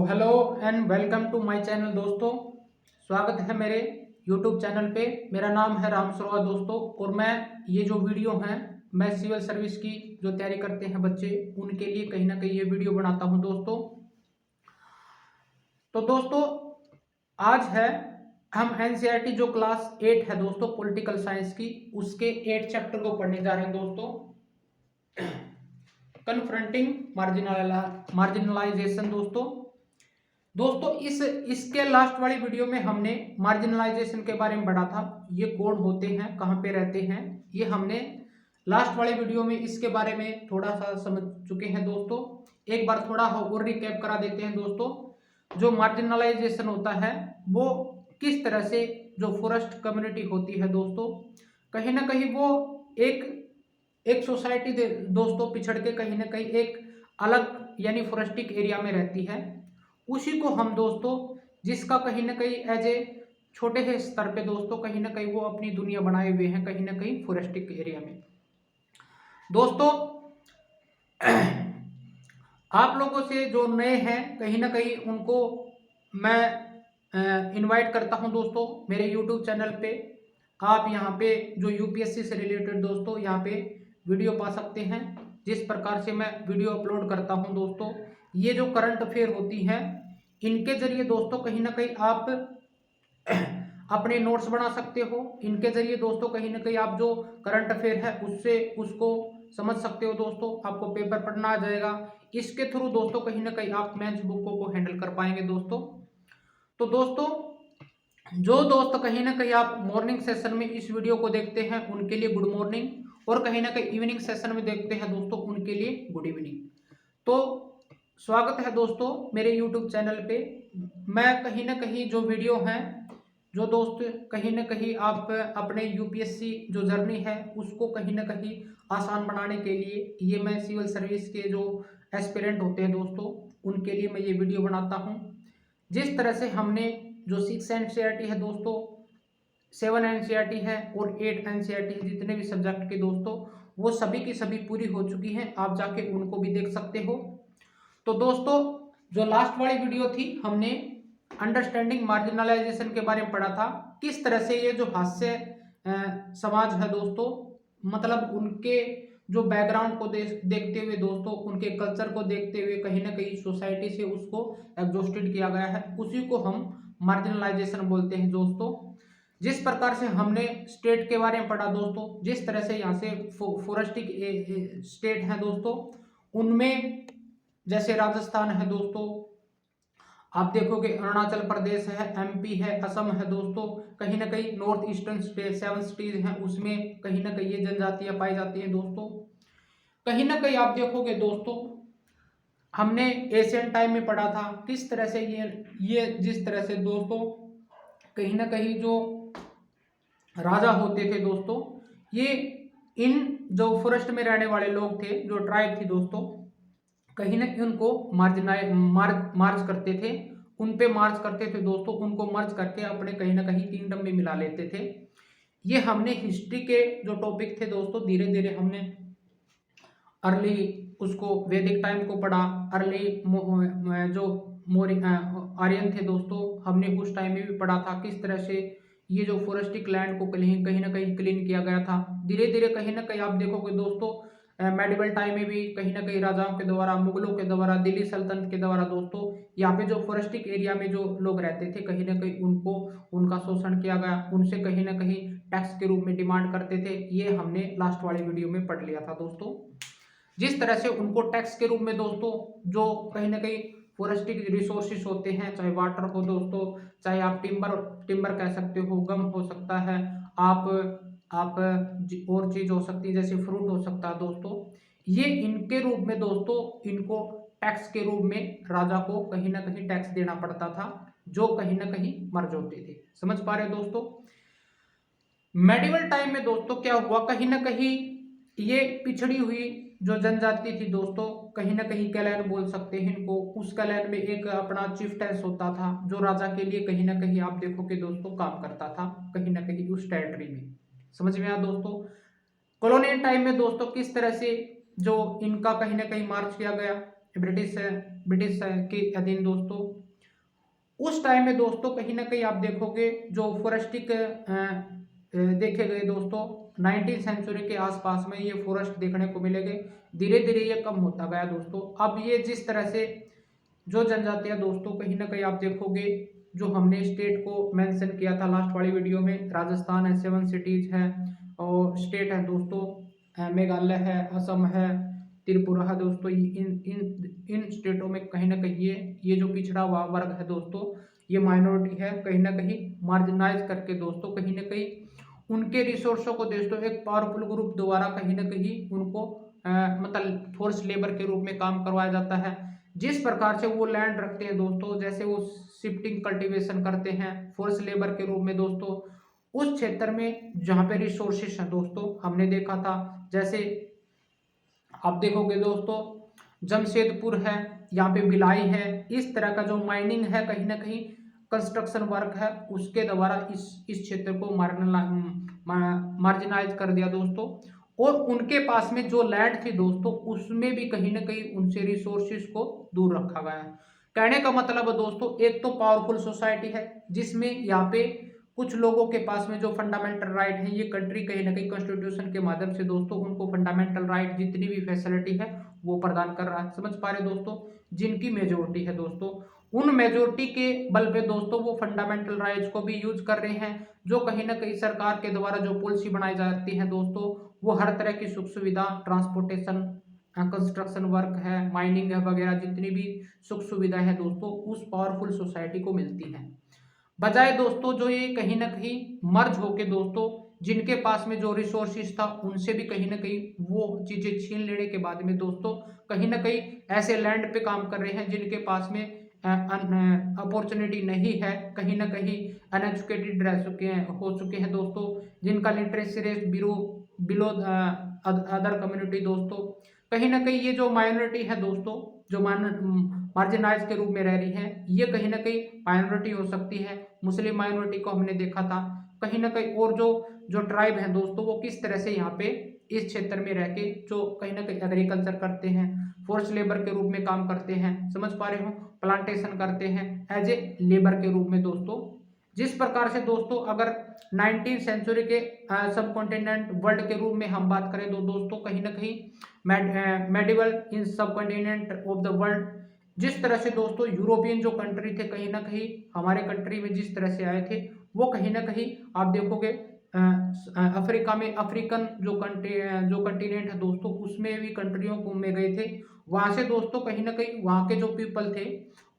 Hello and welcome to my channel दोस्तों। स्वागत है मेरे यूट्यूब चैनल पे। मेरा नाम है राम सरोवर दोस्तों, और मैं ये जो वीडियो हैं मैं सिविल सर्विस की जो तैयारी करते हैं बच्चे उनके लिए कहीं ना कहीं ये वीडियो बनाता हूं दोस्तों। तो दोस्तों आज है हम एनसीईआरटी जो क्लास 8 है दोस्तों पॉलिटिकल साइंस की, उसके 8 चैप्टर को पढ़ने जा रहे हैं दोस्तों। कन्फ्रंटिंग मार्जिनलाइजेशन दोस्तों इसके लास्ट वाली वीडियो में हमने मार्जिनलाइजेशन के बारे में पढ़ा था। ये कौन होते हैं, कहाँ पे रहते हैं, ये हमने लास्ट वाले वीडियो में इसके बारे में थोड़ा सा समझ चुके हैं दोस्तों। एक बार थोड़ा और रिकैप करा देते हैं दोस्तों। जो मार्जिनलाइजेशन होता है वो किस तरह से जो फॉरेस्ट कम्युनिटी होती है दोस्तों, कहीं ना कहीं वो एक सोसाइटी दोस्तों पिछड़ के कहीं ना कहीं एक अलग यानी फॉरेस्टिक एरिया में रहती है। उसी को हम दोस्तों जिसका कहीं ना कहीं एज ए छोटे से स्तर पे दोस्तों कहीं ना कहीं वो अपनी दुनिया बनाए हुए हैं कहीं ना कहीं फॉरेस्टिक एरिया में दोस्तों। आप लोगों से जो नए हैं कहीं ना कहीं उनको मैं इनवाइट करता हूं दोस्तों मेरे यूट्यूब चैनल पे। आप यहाँ पे जो यूपीएससी से रिलेटेड दोस्तों यहाँ पे वीडियो पा सकते हैं। जिस प्रकार से मैं वीडियो अपलोड करता हूं दोस्तों, ये जो करंट अफेयर होती है इनके जरिए दोस्तों कहीं ना कहीं आप अपने नोट्स बना सकते हो। इनके जरिए दोस्तों कहीं ना कहीं आप जो करंट अफेयर है उससे उसको समझ सकते हो दोस्तों, आपको पेपर पढ़ना आ जाएगा। इसके थ्रू दोस्तों कहीं ना कहीं आप मेंस बुकों को हैंडल कर पाएंगे दोस्तों। तो दोस्तों जो दोस्त कहीं ना कहीं आप मॉर्निंग सेशन में इस वीडियो को देखते हैं उनके लिए गुड मॉर्निंग, और कहीं ना कहीं इवनिंग सेशन में देखते हैं दोस्तों उनके लिए गुड इवनिंग। तो स्वागत है दोस्तों मेरे यूट्यूब चैनल पे। मैं कहीं ना कहीं जो वीडियो हैं जो दोस्त कहीं ना कहीं आप अपने यूपीएससी जो जर्नी है उसको कहीं ना कहीं आसान बनाने के लिए ये मैं सिविल सर्विस के जो एस्पिरेंट होते हैं दोस्तों उनके लिए मैं ये वीडियो बनाता हूँ। जिस तरह से हमने जो 6 एनसीईआरटी है दोस्तों, 7 एनसीईआरटी है और 8 एनसीईआरटी है, जितने भी सब्जेक्ट के दोस्तों वो सभी की सभी पूरी हो चुकी हैं। आप जाके उनको भी देख सकते हो। तो दोस्तों जो लास्ट वाली वीडियो थी हमने अंडरस्टैंडिंग मार्जिनलाइजेशन के बारे में पढ़ा था। किस तरह से ये जो हास्य समाज है दोस्तों, मतलब उनके जो बैकग्राउंड को देखते हुए दोस्तों, उनके कल्चर को देखते हुए कहीं ना कहीं सोसाइटी से उसको एग्जॉस्टेड किया गया है, उसी को हम मार्जिनलाइजेशन बोलते हैं दोस्तों। जिस प्रकार से हमने स्टेट के बारे में पढ़ा दोस्तों, जिस तरह से यहाँ से फॉरेस्टिक स्टेट है दोस्तों, उनमें जैसे राजस्थान है दोस्तों, आप देखोगे अरुणाचल प्रदेश है, एमपी है, असम है दोस्तों, कहीं ना कहीं नॉर्थ ईस्टर्न स्टेट 7 स्टेट हैं उसमें कहीं ना कहीं ये जनजातियां पाई जाती हैं दोस्तों। कहीं ना कहीं आप देखोगे दोस्तों हमने एशियन टाइम में पढ़ा था किस तरह से ये जिस तरह से दोस्तों कहीं ना कहीं जो राजा होते थे दोस्तों, ये इन जो फॉरेस्ट में रहने वाले लोग थे जो ट्राइब थी दोस्तों, कहीं ना कहीं उनको मार्च करते थे, उन पे मार्च करते थे दोस्तों, उनको मर्ज करके अपने कहीं ना कहीं किंगडम में मिला लेते थे। ये हमने हिस्ट्री के जो टॉपिक थे दोस्तों धीरे धीरे हमने अर्ली उसको वैदिक टाइम को पढ़ा, अर्ली जो आर्यन थे दोस्तों हमने उस टाइम में भी पढ़ा था किस तरह से ये जो फॉरेस्टिक लैंड को कहीं ना कहीं क्लीन किया गया था। धीरे धीरे कहीं ना कहीं आप देखोगे दोस्तों मेडिवल टाइम में भी कहीं ना कहीं राजाओं के द्वारा, मुगलों के द्वारा, दिल्ली सल्तनत के द्वारा दोस्तों यहाँ पे जो फॉरेस्टिक एरिया में जो लोग रहते थे कहीं ना कहीं उनको उनका शोषण किया गया, उनसे कहीं ना कहीं टैक्स के रूप में डिमांड करते थे। ये हमने लास्ट वाली वीडियो में पढ़ लिया था दोस्तों। जिस तरह से उनको टैक्स के रूप में दोस्तों जो कहीं ना कहीं फॉरेस्टिक रिसोर्सेस होते हैं, चाहे वाटर हो दोस्तों, चाहे आप टिम्बर कह सकते हो, गम हो सकता है, आप और चीज हो सकती है जैसे फ्रूट हो सकता है दोस्तों, ये इनके रूप में दोस्तों इनको टैक्स के रूप में राजा को कहीं ना कहीं टैक्स देना पड़ता था जो कहीं ना कहीं मर्ज होते थे। समझ पा रहे हो दोस्तों। मेडिवल टाइम में दोस्तों क्या हुआ, कहीं ना कहीं ये पिछड़ी हुई जो जनजाति थी दोस्तों, कहीं ना कहीं कैलैन बोल सकते हैं इनको, उस कैलैन में एक अपना चिफ्टेंस होता था जो राजा के लिए कहीं ना कहीं आप देखोगे दोस्तों काम करता था कहीं ना कहीं उस टेरिटरी में। समझ में आया दोस्तों। कॉलोनियल टाइम में दोस्तों किस तरह से जो इनका कहीं ना कहीं मार्च किया गया ब्रिटिश ब्रिटिश के अधीन दोस्तों। उस टाइम में दोस्तों कहीं ना कहीं आप देखोगे जो फॉरेस्टिक देखे गए दोस्तों 19वीं सेंचुरी के आसपास में ये फॉरेस्ट देखने को मिलेंगे। धीरे धीरे ये कम होता गया दोस्तों। अब ये जिस तरह से जो जनजातियां दोस्तों कहीं ना कहीं आप देखोगे, जो हमने स्टेट को मेंशन किया था लास्ट वाली वीडियो में, राजस्थान है, 7 सिटीज है और स्टेट है दोस्तों, मेघालय है, असम है, त्रिपुरा है दोस्तों। इन इन इन स्टेटों में कहीं ना कहीं ये जो पिछड़ा हुआ वर्ग है दोस्तों, ये माइनॉरिटी है, कहीं ना कहीं मार्जिनाइज करके दोस्तों कहीं ना कहीं उनके रिसोर्सों को दोस्तों एक पावरफुल ग्रुप द्वारा कहीं ना कहीं उनको मतलब फोर्स लेबर के रूप में काम करवाया जाता है। जिस प्रकार से वो लैंड रखते हैं दोस्तों, जैसे वो शिफ्टिंग कल्टीवेशन करते हैं फोर्स लेबर के रूप में दोस्तों, उस क्षेत्र में जहाँ पे रिसोर्सेस हैं दोस्तों, हमने देखा था जैसे आप देखोगे दोस्तों जमशेदपुर है, यहाँ पे भिलाई है, इस तरह का जो माइनिंग है कहीं ना कहीं कंस्ट्रक्शन वर्क है उसके द्वारा इस क्षेत्र को मार्जिनाइज कर दिया दोस्तों। और उनके पास में जो लैंड थी दोस्तों उसमें भी कहीं ना कहीं उनसे रिसोर्सेज को दूर रखा गया है। कहने का मतलब दोस्तों एक तो पावरफुल सोसाइटी है जिसमें यहाँ पे कुछ लोगों के पास में जो फंडामेंटल राइट है, ये कंट्री कहीं ना कहीं कॉन्स्टिट्यूशन के माध्यम से दोस्तों उनको फंडामेंटल राइट जितनी भी फैसिलिटी है वो प्रदान कर रहा है। समझ पा रहे दोस्तों, जिनकी मेजोरिटी है दोस्तों, उन मेजोरिटी के बल पे दोस्तों वो फंडामेंटल राइट्स को भी यूज कर रहे हैं, जो कहीं ना कहीं सरकार के द्वारा जो पॉलिसी बनाई जाती है दोस्तों, वो हर तरह की सुख सुविधा, ट्रांसपोर्टेशन, कंस्ट्रक्शन वर्क है, माइनिंग है वगैरह, जितनी भी सुख सुविधा है दोस्तों उस पावरफुल सोसाइटी को मिलती है। बजाय दोस्तों जो ये कहीं ना कहीं मर्ज होके दोस्तों जिनके पास में जो रिसोर्सिस था उनसे भी कहीं ना कहीं वो चीजें छीन लेने के बाद में दोस्तों कहीं ना कहीं ऐसे लैंड पे काम कर रहे हैं जिनके पास में अपॉर्चुनिटी नहीं है, कहीं ना कहीं अनएजुकेटेड रह चुके हैं, हो चुके हैं दोस्तों, जिनका literacy rate below other community दोस्तों। कहीं ना कहीं ये जो माइनॉरिटी है दोस्तों, जो मार्जिनाइज के रूप में रह रही है, ये कहीं ना कहीं माइनॉरिटी हो सकती है। मुस्लिम माइनॉरिटी को हमने देखा था कहीं ना कहीं, और जो ट्राइब है दोस्तों वो किस तरह से यहाँ पे इस क्षेत्र में रह के जो कहीं ना कहीं एग्रीकल्चर करते हैं, फोर्स लेबर के रूप में काम करते हैं, समझ पा रहे हो, प्लांटेशन करते हैं एज ए लेबर के रूप में दोस्तों। जिस प्रकार से दोस्तों अगर 19वीं सेंचुरी के सब कॉन्टिनेंट वर्ल्ड के रूप में हम बात करें तो दोस्तों कहीं ना कहीं मेडिवल इन सब कॉन्टिनेंट ऑफ द वर्ल्ड, जिस तरह से दोस्तों यूरोपियन जो कंट्री थे कहीं ना कहीं हमारे कंट्री में जिस तरह से आए थे, वो कहीं ना कहीं आप देखोगे अफ्रीका में, अफ्रीकन जो कंटिनेंट है दोस्तों उसमें भी कंट्रियों को में गए थे। वहां से दोस्तों कहीं ना कहीं वहां के जो पीपल थे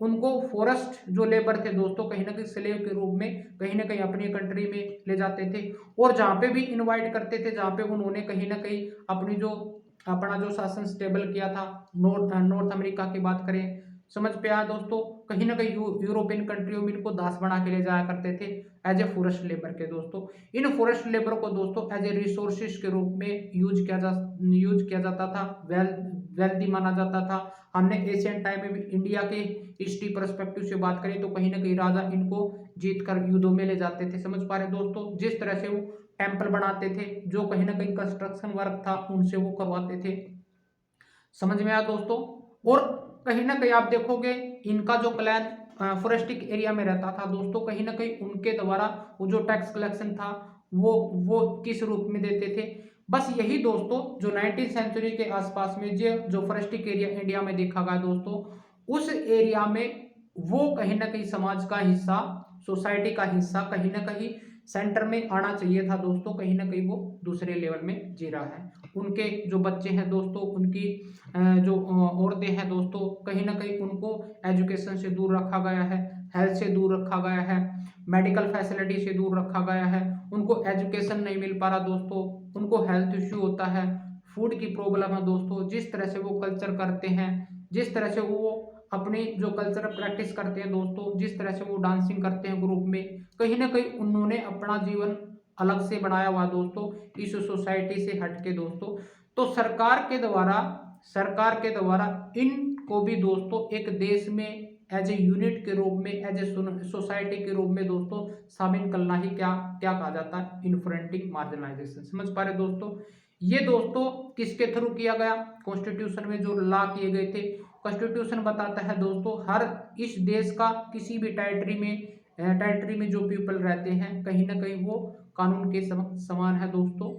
उनको फॉरेस्ट जो लेबर थे दोस्तों कहीं ना कहीं स्लेव के रूप में कहीं ना कहीं अपनी कंट्री में ले जाते थे, और जहाँ पे भी इनवाइट करते थे, जहाँ पे उन्होंने कहीं ना कहीं अपना जो शासन स्टेबल किया था, नॉर्थ अमेरिका की बात करें, समझ पे आया दोस्तों, कहीं ना कहीं यूरोपियन कंट्रियों में इनको दास बना के ले जाया करते थे एज ए फॉरेस्ट लेबर के दोस्तों। इन फॉरेस्ट लेबर को दोस्तों एज ए रिसोर्सेज के रूप में यूज किया जाता था, वेल्दी माना जाता था। हमने एशियन टाइम में भी इंडिया के हिस्ट्री परस्पेक्टिव से बात करें तो कहीं ना कहीं राजा इनको जीत कर युद्धों में ले जाते थे। समझ पा रहे दोस्तों, जिस तरह से वो टेम्पल बनाते थे, जो कहीं ना कहीं कंस्ट्रक्शन वर्क था उनसे वो करवाते थे। समझ में आया दोस्तों। और कहीं ना कहीं आप देखोगे इनका जो प्लान फॉरेस्टिक एरिया में रहता था दोस्तों, कहीं ना कहीं उनके द्वारा वो जो टैक्स कलेक्शन था वो किस रूप में देते थे। बस यही दोस्तों जो 19वीं सेंचुरी के आसपास में जो फॉरेस्टिक एरिया इंडिया में देखा गया दोस्तों, उस एरिया में वो कहीं ना कहीं समाज का हिस्सा, सोसाइटी का हिस्सा कहीं ना कहीं सेंटर में आना चाहिए था दोस्तों, कहीं ना कहीं वो दूसरे लेवल में जी रहा है। उनके जो बच्चे हैं दोस्तों, उनकी जो औरतें हैं दोस्तों, कहीं ना कहीं उनको एजुकेशन से दूर रखा गया है, हेल्थ से दूर रखा गया है, मेडिकल फैसिलिटी से दूर रखा गया है, उनको एजुकेशन नहीं मिल पा रहा दोस्तों, उनको हेल्थ इश्यू होता है, फूड की प्रॉब्लम है दोस्तों। जिस तरह से वो कल्चर करते हैं, जिस तरह से वो अपनी जो कल्चरल प्रैक्टिस करते हैं दोस्तों, जिस तरह से वो डांसिंग करते हैं ग्रुप में, कहीं ना कहीं उन्होंने अपना जीवन अलग से बनाया हुआ दोस्तों, इस सोसाइटी से हटके दोस्तों। तो सरकार के द्वारा इनको भी दोस्तों एक देश में एज ए यूनिट के रूप में, एज ए सोसाइटी के रूप में दोस्तों शामिल करना ही क्या कहा जाता है, इन्फ्रेंटिंग मार्जिनाइजेशन। समझ पा रहे दोस्तों, ये दोस्तों किसके थ्रू किया गया, कॉन्स्टिट्यूशन में जो लॉ किए गए थे कॉन्स्टिट्यूशन बताता है दोस्तों हर इस देश का किसी भी टेरिटरी में जो पीपल रहते हैं कहीं ना कहीं वो कानून के समान है दोस्तों।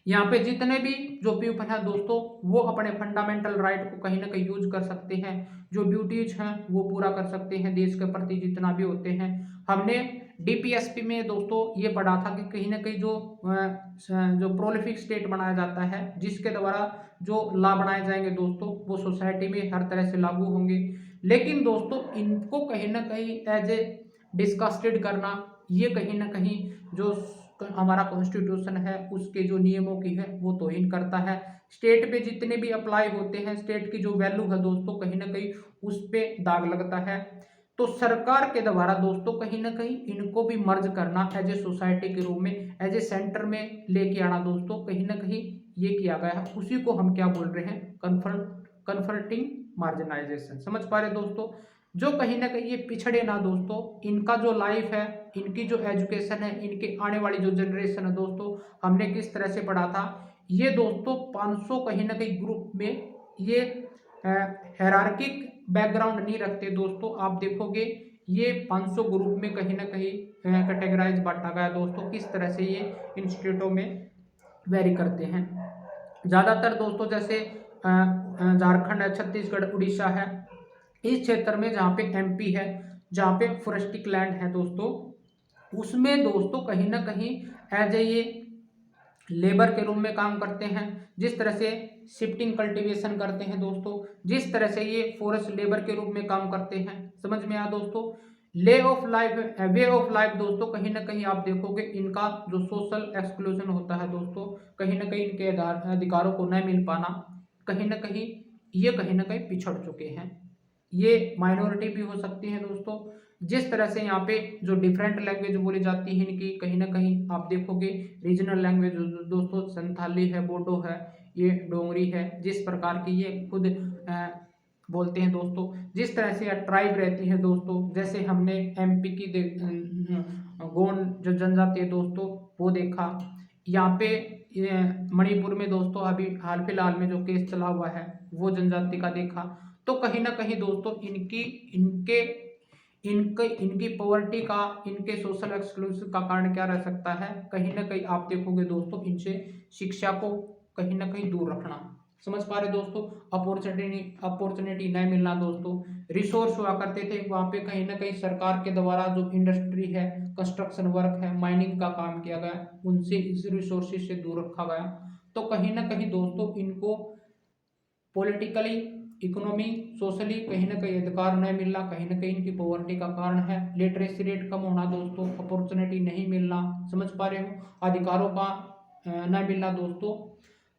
यहाँ पे जितने भी जो पीपल हैं दोस्तों वो अपने फंडामेंटल राइट को कहीं ना कहीं यूज कर सकते हैं, जो ड्यूटीज हैं वो पूरा कर सकते हैं देश के प्रति जितना भी होते हैं। हमने डीपीएसपी में दोस्तों ये पढ़ा था कि कहीं ना कहीं जो प्रोलिफिक स्टेट बनाया जाता है जिसके द्वारा जो लॉ बनाए जाएंगे दोस्तों वो सोसाइटी में हर तरह से लागू होंगे। लेकिन दोस्तों इनको कहीं ना कहीं एज ए डिस्कस्टेड करना, ये कहीं ना कहीं जो हमारा कॉन्स्टिट्यूशन है उसके जो नियमों की है वो तौहीन करता है। स्टेट पे जितने भी अप्लाई होते हैं, स्टेट की जो वैल्यू है दोस्तों कहीं ना कहीं उस पे दाग लगता है। तो सरकार के द्वारा दोस्तों कहीं ना कहीं इनको भी मर्ज करना एज ए सोसाइटी के रूप में, एज ए सेंटर में लेके आना दोस्तों कहीं ना कहीं ये किया गया है। उसी को हम क्या बोल रहे हैं, कन्फर्टिंग मार्जिनाइजेशन। समझ पा रहे दोस्तों, जो कहीं ना कहीं ये पिछड़े ना दोस्तों, इनका जो लाइफ है, इनकी जो एजुकेशन है, इनके आने वाली जो जनरेशन है दोस्तों, हमने किस तरह से पढ़ा था ये दोस्तों 500 कहीं ना कहीं ग्रुप में ये हेरार्किक बैकग्राउंड नहीं रखते दोस्तों। आप देखोगे ये 500 ग्रुप में कहीं ना कहीं कैटेगराइज बांटा गया दोस्तों, किस तरह से ये इंस्टीट्यूटों में वेरी करते हैं। ज़्यादातर दोस्तों जैसे झारखंड है, छत्तीसगढ़, उड़ीसा है, इस क्षेत्र में जहाँ पे एमपी है, जहाँ पे फॉरेस्टिक लैंड है दोस्तों, उसमें दोस्तों कहीं ना कहीं एज ए ये लेबर के रूप में काम करते हैं। जिस तरह से शिफ्टिंग कल्टीवेशन करते हैं दोस्तों, जिस तरह से ये फॉरेस्ट लेबर के रूप में काम करते हैं, समझ में आया दोस्तों। वे ऑफ लाइफ दोस्तों कहीं ना कहीं आप देखोगे इनका जो सोशल एक्सक्लूजन होता है दोस्तों, कहीं ना कहीं इनके अधिकारों को न मिल पाना, कहीं ना कहीं ये कहीं ना कहीं पिछड़ चुके हैं। ये माइनॉरिटी भी हो सकती है दोस्तों। जिस तरह से यहाँ पे जो डिफरेंट लैंग्वेज बोली जाती है इनकी, कहीं ना कहीं आप देखोगे रीजनल लैंग्वेज दोस्तों संथाली है, बोडो है, ये डोंगरी है, जिस प्रकार की ये खुद बोलते हैं दोस्तों। जिस तरह से ट्राइब रहती है दोस्तों, जैसे हमने एमपी की गोंड जो जनजाति है दोस्तों वो देखा। यहाँ पे मणिपुर में दोस्तों अभी हाल फिलहाल में जो केस चला हुआ है वो जनजाति का देखा। तो कहीं ना कहीं दोस्तों इनकी पॉवर्टी का, इनके सोशल एक्सक्लूजन का कारण क्या रह सकता है, कहीं ना कहीं आप देखोगे दोस्तों इनसे शिक्षा को कहीं ना कहीं दूर रखना। समझ पा रहे दोस्तों, अपॉर्चुनिटी नहीं मिलना दोस्तों। रिसोर्स हुआ करते थे वहाँ पे, कहीं ना कहीं सरकार के द्वारा जो इंडस्ट्री है, कंस्ट्रक्शन वर्क है, माइनिंग का काम किया गया, उनसे इस रिसोर्सेज से दूर रखा गया। तो कहीं ना कहीं दोस्तों इनको पॉलिटिकली, इकोनॉमी, सोशली कहीं ना कहीं अधिकार नहीं मिलना, कहीं ना कहीं इनकी पॉवर्टी का कारण है। लिटरेसी रेट कम होना दोस्तों, अपॉर्चुनिटी नहीं मिलना, समझ पा रहे हो, अधिकारों का नहीं मिलना दोस्तों।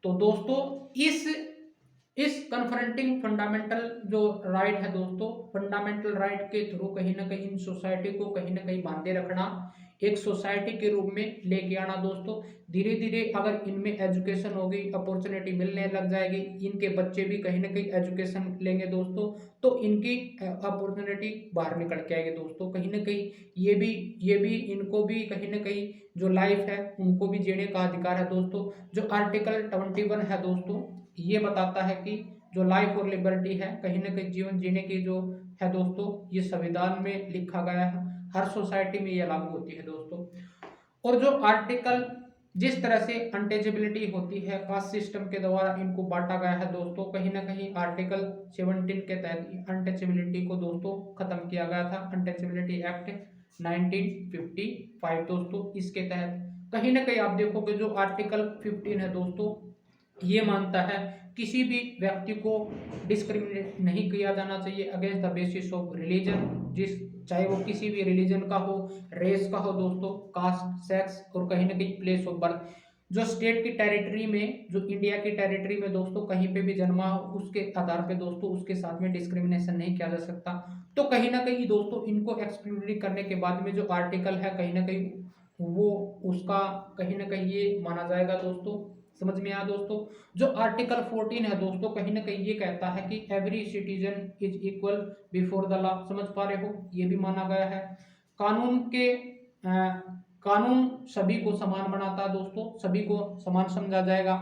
तो दोस्तों इस कन्फ्रंटिंग फंडामेंटल जो राइट है दोस्तों, फंडामेंटल राइट के थ्रू कहीं ना कहीं इन सोसाइटी को कहीं ना कहीं बांधे रखना, एक सोसाइटी के रूप में लेके आना दोस्तों। धीरे धीरे अगर इनमें एजुकेशन होगी, अपॉर्चुनिटी मिलने लग जाएगी, इनके बच्चे भी कहीं ना कहीं एजुकेशन लेंगे दोस्तों, तो इनकी अपॉर्चुनिटी बाहर निकल के आएगी दोस्तों। कहीं ना कहीं ये भी इनको भी कहीं ना कहीं जो लाइफ है उनको भी जीने का अधिकार है दोस्तों। जो आर्टिकल 21 है दोस्तों, ये बताता है कि जो लाइफ और लिबर्टी है, कहीं ना कहीं जीवन जीने की जो है दोस्तों, ये संविधान में लिखा गया है, हर सोसाइटी में ये लागू होती है दोस्तों। और जो आर्टिकल जिस तरह से अनटचेबिलिटी होती है, कास्ट सिस्टम के द्वारा इनको बांटा गया है दोस्तों, कहीं ना कहीं आर्टिकल 17 के तहत अनटचेबिलिटी को दोस्तों खत्म किया गया था, अनटचेबिलिटी एक्ट 1955 दोस्तों। इसके तहत कहीं ना कहीं आप देखोगे जो आर्टिकल 15 है दोस्तों, ये मानता है किसी भी व्यक्ति को डिस्क्रिमिनेट नहीं किया जाना चाहिए against the basis of religion, चाहे वो किसी भी रिलीजन का हो, रेस का हो दोस्तों, कास्ट, सेक्स और कहीं ना कहीं प्लेस ऑफ बर्थ। जो स्टेट की टेरिटरी में, जो इंडिया की टेरिटरी में दोस्तों कहीं पे भी जन्मा हो, उसके आधार पे दोस्तों उसके साथ में डिस्क्रिमिनेशन नहीं किया जा सकता। तो कहीं ना कहीं दोस्तों इनको एक्सक्लूड करने के बाद में जो आर्टिकल है कहीं ना कहीं वो उसका कहीं ना कहीं ये माना जाएगा दोस्तों। समझ में आया दोस्तों। जो आर्टिकल 14 है दोस्तों, कहीं ना कहीं ये कहता है कि every citizen is equal before the law. समझ पा रहे हो, ये भी माना गया है। कानून सभी को समान बनाता है दोस्तों, सभी को समान समझा जाएगा।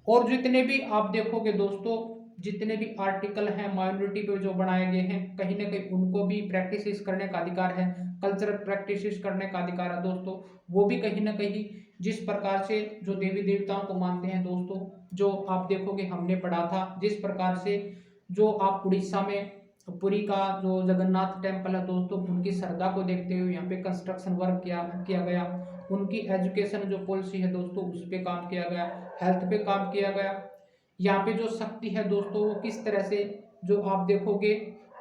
और जितने भी आप देखोगे दोस्तों जितने भी आर्टिकल हैं माइनॉरिटी पे जो बनाए गए हैं, कहीं ना कहीं उनको भी प्रैक्टिस करने का अधिकार है, कल्चरल प्रैक्टिस करने का अधिकार है दोस्तों। वो भी कहीं ना कहीं जिस प्रकार से जो देवी देवताओं को मानते हैं दोस्तों, जो आप देखोगे हमने पढ़ा था, जिस प्रकार से जो आप उड़ीसा में पुरी का जो जगन्नाथ टेम्पल है दोस्तों, उनकी श्रद्धा को देखते हुए यहाँ पे कंस्ट्रक्शन वर्क किया गया। उनकी एजुकेशन जो पॉलिसी है दोस्तों उस पे काम किया गया, हेल्थ पे काम किया गया। यहाँ पे जो शक्ति है दोस्तों वो किस तरह से, जो आप देखोगे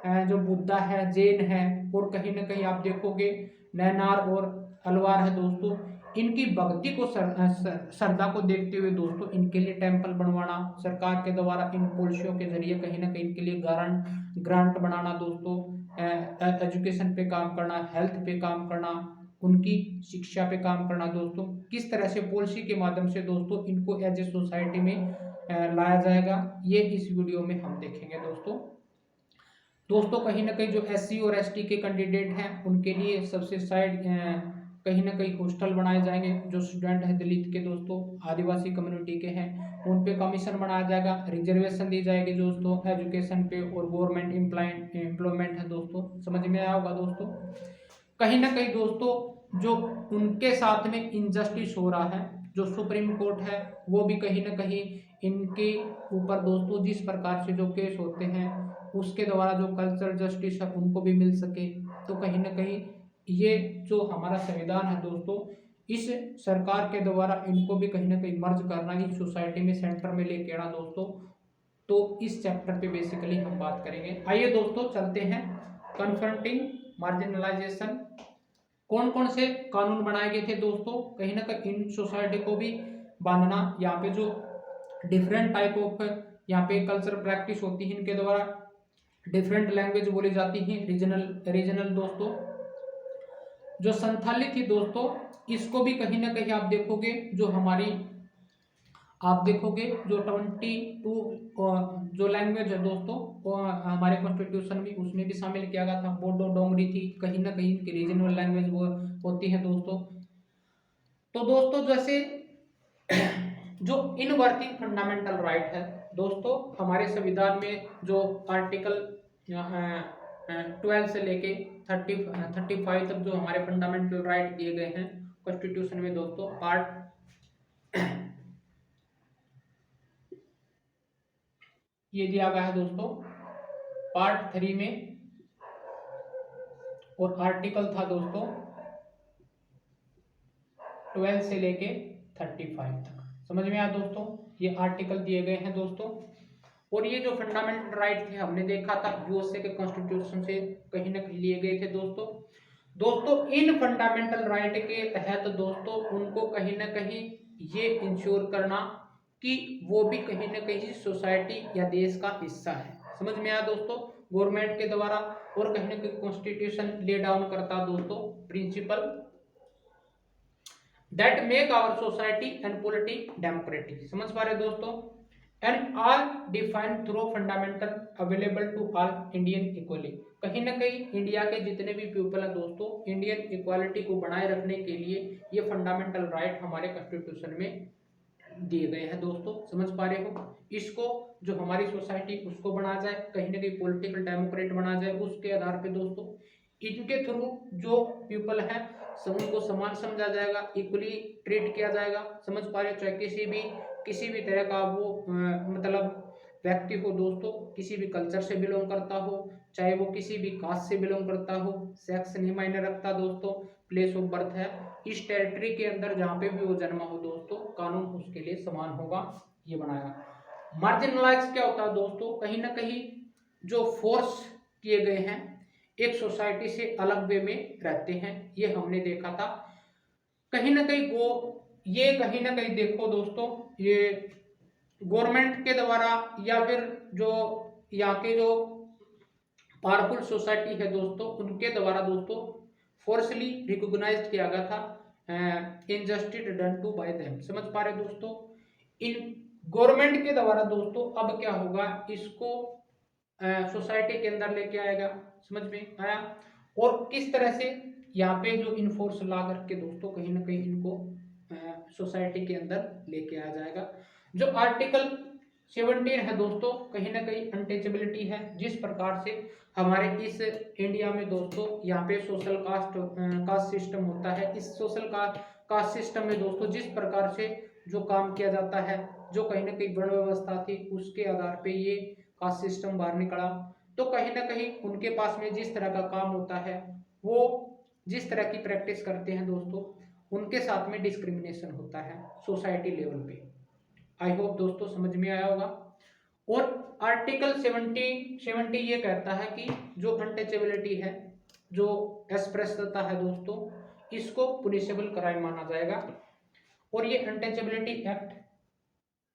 जो बुद्धा है, जैन है, और कहीं ना कहीं आप देखोगे नैनार और अलवार है दोस्तों, इनकी भक्ति को श्रद्धा को देखते हुए दोस्तों इनके लिए टेम्पल बनवाना, सरकार के द्वारा इन पॉलिसियों के जरिए कहीं ना कहीं इनके लिए ग्रांट बनाना दोस्तों, एजुकेशन पे काम करना, हेल्थ पे काम करना, उनकी शिक्षा पे काम करना दोस्तों, किस तरह से पॉलिसी के माध्यम से दोस्तों इनको एज ए सोसाइटी में लाया जाएगा, ये इस वीडियो में हम देखेंगे दोस्तों। कहीं ना कहीं जो SC और ST के कैंडिडेट हैं उनके लिए सबसे साइड कहीं ना कहीं हॉस्टल बनाए जाएंगे। जो स्टूडेंट है दलित के दोस्तों, आदिवासी कम्युनिटी के हैं, उन पे कमीशन बनाया जाएगा, रिजर्वेशन दी जाएगी दोस्तों एजुकेशन पे, और गवर्नमेंट एम्प्लॉयमेंट है दोस्तों। समझ में आया होगा दोस्तों। कहीं ना कहीं दोस्तों जो उनके साथ में इनजस्टिस हो रहा है, जो सुप्रीम कोर्ट है वो भी कहीं ना कहीं इनके ऊपर दोस्तों जिस प्रकार से जो केस होते हैं उसके द्वारा जो कल्चरल जस्टिस है उनको भी मिल सके, तो कहीं ना कहीं ये जो हमारा संविधान है दोस्तों, इस सरकार के द्वारा इनको भी कहीं ना कहीं मर्ज करना, इस सोसाइटी में सेंटर में लेके आना दोस्तों। तो इस चैप्टर पे बेसिकली हम बात करेंगे। आइए दोस्तों चलते हैं कन्फ्रंटिंग मार्जिनलाइजेशन। कौन कौन से कानून बनाए गए थे दोस्तों, कहीं ना कहीं इन सोसाइटी को भी बांधना, यहाँ पे जो डिफरेंट टाइप ऑफ यहाँ पे कल्चर प्रैक्टिस होती है, इनके द्वारा डिफरेंट लैंग्वेज बोली जाती है, रीजनल दोस्तों। जो संथाली थी दोस्तों, इसको भी कहीं ना कहीं आप देखोगे जो हमारी आप देखोगे जो 22 जो लैंग्वेज है दोस्तों वो हमारे कॉन्स्टिट्यूशन में उसमें भी शामिल किया गया था। बोडो डोंगरी थी, कहीं ना कहीं इनकी रीजनल लैंग्वेज वो होती है दोस्तों। तो दोस्तों जैसे जो इन वर्किंग फंडामेंटल राइट है दोस्तों, हमारे संविधान में जो आर्टिकल 12 से लेके 35 तक जो हमारे फंडामेंटल राइट दिए गए हैं कॉन्स्टिट्यूशन में दोस्तों, पार्ट ये दिया गया है दोस्तों पार्ट 3 में, और आर्टिकल था दोस्तों 12 से लेके 35 तक। समझ में आया दोस्तों, ये आर्टिकल दिए गए हैं दोस्तों। और ये जो फंडामेंटल राइट थे हमने देखा था यूएसए के कॉन्स्टिट्यूशन से कहीं ना कहीं लिए गए थे दोस्तों। इन फंडामेंटल राइट के तहत दोस्तों उनको कहीं ना कहीं ये इंश्योर करना कि वो भी कहीं ना कहीं सोसाइटी या देश का हिस्सा है। समझ में आया दोस्तों, गवर्नमेंट के द्वारा, और कहीं ना कहीं कॉन्स्टिट्यूशन ले डाउन करता दोस्तों principle that make our society and polity democratic. समझ पा रहे दोस्तों, and are defined through fundamental available to all Indian equally. कहीं ना कहीं इंडिया के जितने भी पीपल हैं दोस्तों, इंडियन इक्वालिटी को बनाए रखने के लिए ये फंडामेंटल राइट हमारे कॉन्स्टिट्यूशन में दिए गए हैं दोस्तों। समझ पा रहे हो, इसको जो हमारी सोसाइटी उसको बना जाए, कहीं ना कहीं पॉलिटिकल डेमोक्रेट बना जाए, उसके आधार पे दोस्तों इनके थ्रू जो पीपल है उनको समान समझा जाएगा, इक्वली ट्रीट किया जाएगा। समझ पा रहे हो, चाहे किसी भी तरह का वो मतलब व्यक्ति हो दोस्तों, किसी भी कल्चर से बिलोंग करता हो, चाहे वो किसी भी कास्ट से बिलोंग करता हो, सेक्स नहीं मायने रखता दोस्तों, प्लेस ऑफ बर्थ है, इस टेरिटरी के अंदर जहाँ पे भी वो जन्मा हो दोस्तों, कानून उसके लिए समान होगा, ये बनाया। मार्जिनलाइज क्या होता है दोस्तों, कहीं ना कहीं जो फोर्स किए गए हैं, एक सोसाइटी से अलग वे में रहते हैं, ये हमने देखा था। कहीं ना कहीं वो ये कहीं ना कहीं देखो दोस्तों, ये गवर्नमेंट के द्वारा या फिर जो यहाँ के जो पावरफुल सोसाइटी है दोस्तों उनके द्वारा दोस्तों फोर्सली रिकॉग्नाइज्ड किया गया था injustice done to by them. समझ पा रहे दोस्तों, इन गवर्नमेंट के द्वारा दोस्तों अब क्या होगा, इसको सोसाइटी के अंदर लेके आएगा। समझ में आया, और किस तरह से यहाँ पे जो इनफोर्स ला करके दोस्तों कहीं ना कहीं इनको सोसाइटी के अंदर लेके आ जाएगा। जो आर्टिकल 17 है दोस्तों, कहीं ना कहीं अनटचेबिलिटी है। जिस प्रकार से हमारे इस इंडिया में दोस्तों यहाँ पे सोशल कास्ट सिस्टम होता है, इस सोशल कास्ट सिस्टम में दोस्तों जिस प्रकार से जो काम किया जाता है, जो कहीं ना कहीं वर्ण व्यवस्था थी उसके आधार पे ये कास्ट सिस्टम बाहर निकला। तो कहीं ना कहीं उनके पास में जिस तरह का काम होता है, वो जिस तरह की प्रैक्टिस करते हैं दोस्तों, उनके साथ में डिस्क्रिमिनेशन होता है सोसाइटी लेवल पे। आई होप दोस्तों समझ में आया होगा। और आर्टिकल 70 ये कहता है कि जो अनटचेबिलिटी है, जो अस्पृश्यता है दोस्तों, इसको पुनिशेबल क्राइम माना जाएगा। और ये अनटचेबिलिटी एक्ट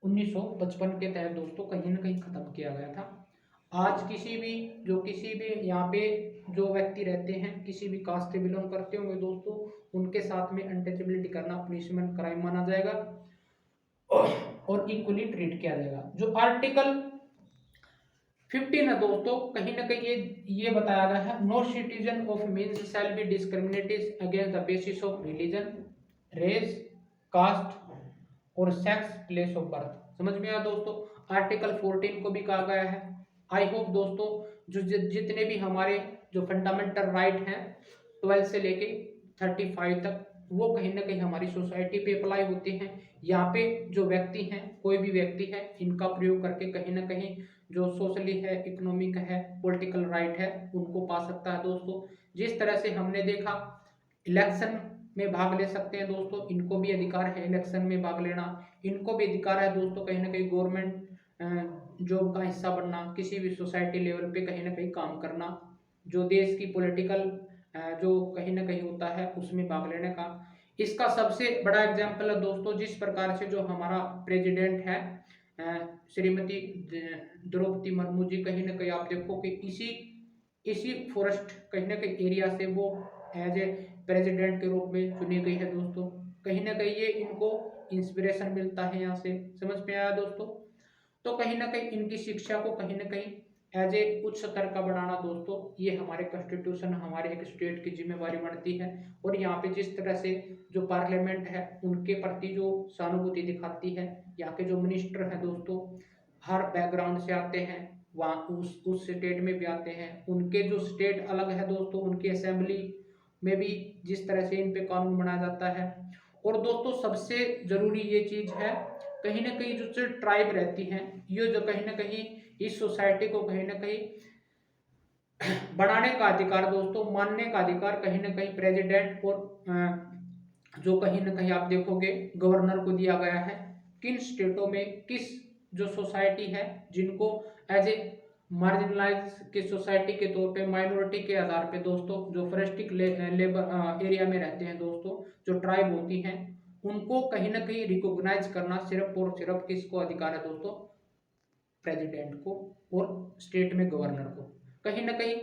1955 के तहत दोस्तों कहीं ना कहीं खत्म किया गया था। आज किसी भी यहाँ पे जो व्यक्ति रहते हैं, किसी भी कास्ट से बिलोंग करते होंगे दोस्तों, उनके साथ में अनटचेबिलिटी करना पुनिशमेंट क्राइम माना जाएगा और इक्वली ट्रीट किया जाएगा। जो आर्टिकल 15 है दोस्तों, कहीं ना कहीं ये बताया गया है, no citizen of means shall be discriminated against the basis of religion, race, caste और सेक्स, प्लेस ऑफ बर्थ। समझ में आया दोस्तों। आर्टिकल 14 को भी कहा गया है। आई होप दोस्तों जो जितने भी हमारे जो फंडामेंटल राइट हैं 12 से लेके 35 तक, वो कहीं ना कहीं हमारी सोसाइटी पे अप्लाई होते हैं। यहाँ पे जो व्यक्ति हैं, कोई भी व्यक्ति है, इनका प्रयोग करके कहीं ना कहीं जो सोशली है, इकोनॉमिक है, पॉलिटिकल राइट है, उनको पा सकता है दोस्तों। जिस तरह से हमने देखा इलेक्शन में भाग ले सकते हैं दोस्तों, इनको भी अधिकार है इलेक्शन में भाग लेना। इनको भी अधिकार है दोस्तों कहीं ना कहीं गवर्नमेंट जॉब का हिस्सा बनना, किसी भी सोसाइटी लेवल पे कहीं ना कहीं काम करना, जो देश की पॉलिटिकल जो कहीं ना कहीं होता है उसमें भाग लेने का। इसका सबसे बड़ा एग्जाम्पल है दोस्तों, जिस प्रकार से जो हमारा प्रेसिडेंट है श्रीमती द्रौपदी मुर्मू जी, कहीं ना कहीं आप देखो कि इसी फॉरेस्ट कहीं ना कहीं एरिया से वो एज ए प्रेसिडेंट के रूप में चुनी गई है दोस्तों। कहीं ना कहीं ये इनको इंस्पिरेशन मिलता है यहाँ से। समझ में आया दोस्तों। तो कहीं ना कहीं इनकी शिक्षा को कहीं ना कहीं एज ए उच्च स्तर का बनाना दोस्तों, ये हमारे कॉन्स्टिट्यूशन, हमारे एक स्टेट की जिम्मेवारी बनती है। और यहाँ पे जिस तरह से जो पार्लियामेंट है उनके प्रति जो सहानुभूति दिखाती है, यहाँ के जो मिनिस्टर हैं दोस्तों हर बैकग्राउंड से आते हैं, वहाँ उस स्टेट में भी आते हैं, उनके जो स्टेट अलग है दोस्तों, उनकी असेंबली में भी जिस तरह से इन पे कानून बनाया जाता है। और दोस्तों सबसे जरूरी ये चीज है, कहीं ना कहीं जो ट्राइब रहती हैं, ये जो कहीं ना कहीं इस सोसाइटी को कहीं ना कहीं बनाने का अधिकार दोस्तों, मानने का अधिकार कहीं ना कहीं प्रेसिडेंट और जो कहीं ना कहीं आप देखोगे गवर्नर को दिया गया है। किन स्टेटों में किस जो सोसाइटी है जिनको एज ए मार्जिनलाइज की सोसाइटी के तौर पे, माइनॉरिटी के आधार पे दोस्तों, जो फॉरेस्टिक लेबर एरिया में रहते हैं दोस्तों, जो ट्राइब होती हैं, उनको कहीं ना कहीं रिकॉग्नाइज करना सिर्फ और सिर्फ किसको अधिकार है दोस्तों, प्रेसिडेंट को और स्टेट में गवर्नर को। कहीं ना कहीं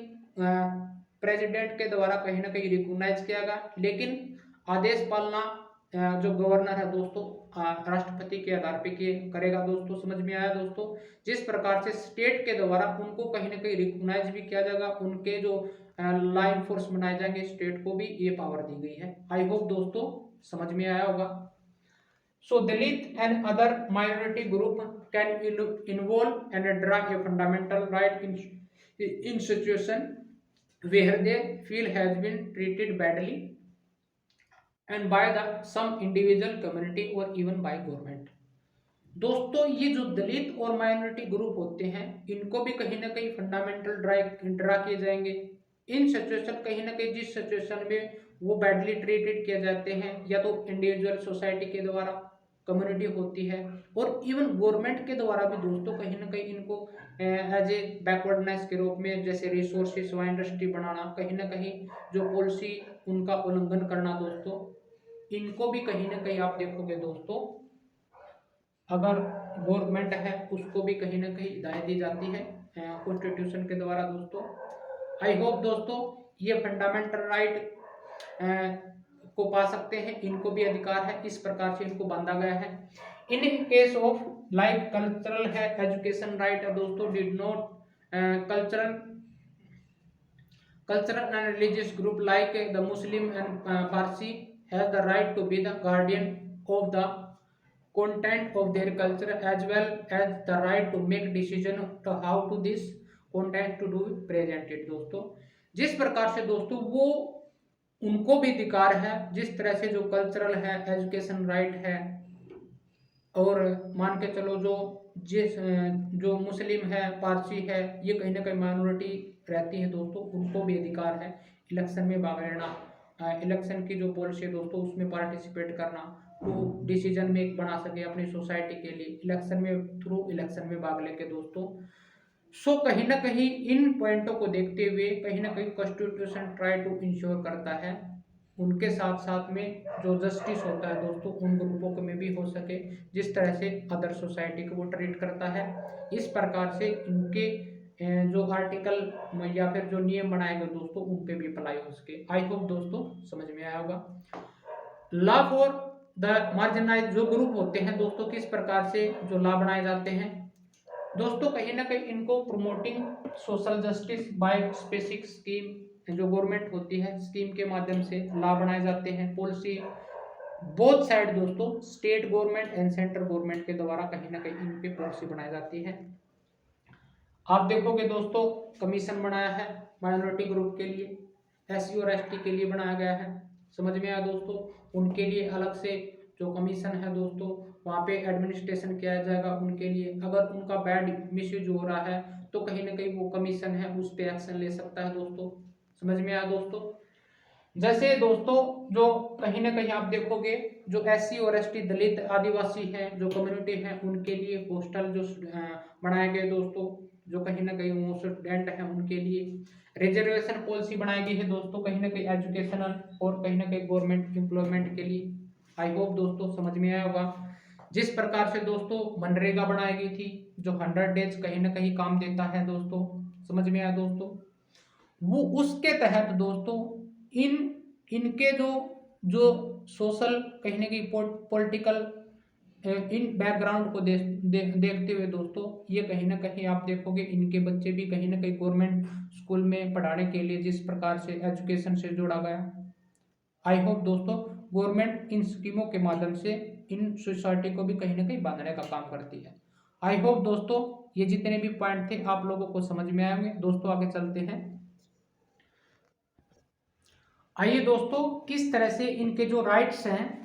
प्रेसिडेंट के द्वारा कहीं ना कहीं रिकॉग्नाइज किया गया, लेकिन आदेश पालना जो गवर्नर है दोस्तों राष्ट्रपति के आधार पे करेगा दोस्तों। समझ में आया दोस्तों। जिस प्रकार से स्टेट के द्वारा उनको कहीं ना कहीं रिकॉग्नाइज भी किया जाएगा, उनके जो लॉ एनफोर्स बनाए जाएंगे, स्टेट को भी ये पावर दी गई है। आई होप दोस्तों समझ में आया होगा। So Dalit and other minority group can involve and draw a fundamental right in situation where they feel has been treated badly and by the some individual community or even by government। दोस्तों ये जो दलित और minority group होते हैं, इनको भी कहीं ना कहीं फंडामेंटल राइट ड्रा किए जाएंगे इन सिचुएशन, कहीं ना कहीं जिस सिचुएशन में वो बैडली ट्रीटेड किए जाते हैं, या तो इंडिविजुअल सोसाइटी के द्वारा, कम्युनिटी होती है, और इवन गवर्नमेंट के द्वारा भी दोस्तों कहीं ना कहीं इनको एज ए बैकवर्डनेस के रूप में, जैसे रिसोर्सेज व इंडस्ट्री बनाना, कहीं ना कहीं जो पॉलिसी उनका उल्लंघन करना दोस्तों, इनको भी कहीं ना कहीं आप देखोगे दोस्तों, अगर गवर्नमेंट है उसको भी कहीं ना कहीं हिदायत दी जाती है कॉन्स्टिट्यूशन के द्वारा दोस्तों। आई होप दोस्तों ये फंडामेंटल राइट को पा सकते हैं, इनको भी अधिकार है, इस प्रकार से इनको बांधा गया है। In case of like cultural है, एजुकेशन राइट है दोस्तों, did not cultural and religious group like the Muslim and Parsi has the right to be the guardian of the content of their culture as well as the right to make decision to how to this content to do presented। दोस्तों जिस प्रकार से दोस्तों वो उनको भी अधिकार है, जिस तरह से जो कल्चरल है, एजुकेशन राइट है, और मान के चलो जो मुस्लिम है, पारसी है, ये कहीं ना कहीं माइनॉरिटी रहती है दोस्तों, उनको भी अधिकार है इलेक्शन में भाग लेना, इलेक्शन की जो पॉलिसी है दोस्तों उसमें पार्टिसिपेट करना, तो डिसीजन मेक बना सके अपनी सोसाइटी के लिए इलेक्शन में, थ्रू इलेक्शन में भाग लेके दोस्तों। सो कहीं ना कहीं इन पॉइंटों को देखते हुए कहीं ना कहीं कॉन्स्टिट्यूशन ट्राई टू इंश्योर करता है उनके साथ साथ में जो जस्टिस होता है दोस्तों उन ग्रुपों में भी हो सके, जिस तरह से अदर सोसाइटी को वो ट्रीट करता है। इस प्रकार से इनके जो आर्टिकल या फिर जो नियम बनाए गए दोस्तों उन पे भी अप्लाई हो सके। आई होप दोस्तों समझ में आया होगा। लॉ फॉर द मार्जिनाइज जो ग्रुप होते हैं दोस्तों, किस प्रकार से जो लॉ बनाए जाते हैं दोस्तों, कहीं ना कहीं इनको promoting social justice by specific scheme, जो गवर्नमेंट होती है स्कीम के माध्यम से लॉ बनाए जाते हैं। पॉलिसी बोथ साइड दोस्तों, state government and central government के द्वारा कहीं ना कहीं इन पे पॉलिसी बनाई जाती है। आप देखोगे दोस्तों कमीशन बनाया है माइनॉरिटी ग्रुप के लिए, SC और ST के लिए बनाया गया है, समझ में आया दोस्तों। उनके लिए अलग से जो कमीशन है दोस्तों वहाँ पे एडमिनिस्ट्रेशन किया जाएगा उनके लिए। अगर उनका बैड मिसयूज हो रहा है तो कहीं ना कहीं वो कमीशन है उस पर एक्शन ले सकता है दोस्तों, समझ में आया दोस्तों। जैसे दोस्तों जो कहीं ना कहीं आप देखोगे जो SC और ST दलित आदिवासी हैं जो कम्युनिटी है उनके लिए हॉस्टल जो बनाए गए दोस्तों, जो कहीं ना कहीं वो स्टूडेंट है उनके लिए रिजर्वेशन पॉलिसी बनाई गई है दोस्तों, कहीं ना कहीं एजुकेशनल और कहीं ना कहीं गवर्नमेंट एम्प्लॉयमेंट के लिए। आई होप दोस्तों समझ में आया होगा। जिस प्रकार से दोस्तों मनरेगा बनाई गई थी जो 100 डेज कहीं ना कहीं काम देता है दोस्तों, समझ में आया दोस्तों। वो उसके तहत दोस्तों इनके जो सोशल कहीं ना कहीं पॉलिटिकल इन बैकग्राउंड को देखते हुए दोस्तों ये कहीं ना कहीं आप देखोगे इनके बच्चे भी कहीं ना कहीं गवर्नमेंट स्कूल में पढ़ाने के लिए जिस प्रकार से एजुकेशन से जोड़ा गया। आई होप दोस्तों गवर्नमेंट इन स्कीमों के माध्यम से इन सोसाइटी को भी कहीं ना कहीं बांधने का काम करती है। आई होप दोस्तों ये जितने भी पॉइंट थे आप लोगों को समझ में आएंगे दोस्तों। आगे चलते हैं। आइए दोस्तों किस तरह से इनके जो राइट्स हैं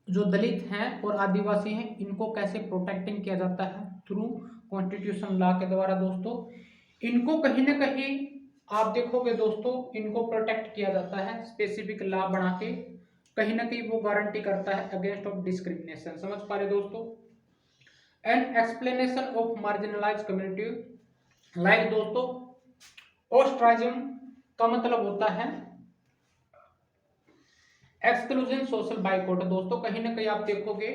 जो दलित हैं और आदिवासी हैं इनको कैसे प्रोटेक्टिंग किया जाता है थ्रू कॉन्स्टिट्यूशन लॉ के द्वारा दोस्तों। इनको कहीं ना कहीं आप देखोगे दोस्तों इनको प्रोटेक्ट किया जाता है स्पेसिफिक लॉ बना के, कहीं ना कहीं वो गारंटी करता है अगेंस्ट ऑफ डिस्क्रिमिनेशन, समझ पा रहे दोस्तों। And explanation of marginalised community like दोस्तों ऑस्ट्राइजम का मतलब होता है एक्सक्लूजन सोशल बाइकॉट दोस्तों। कहीं ना कहीं आप देखोगे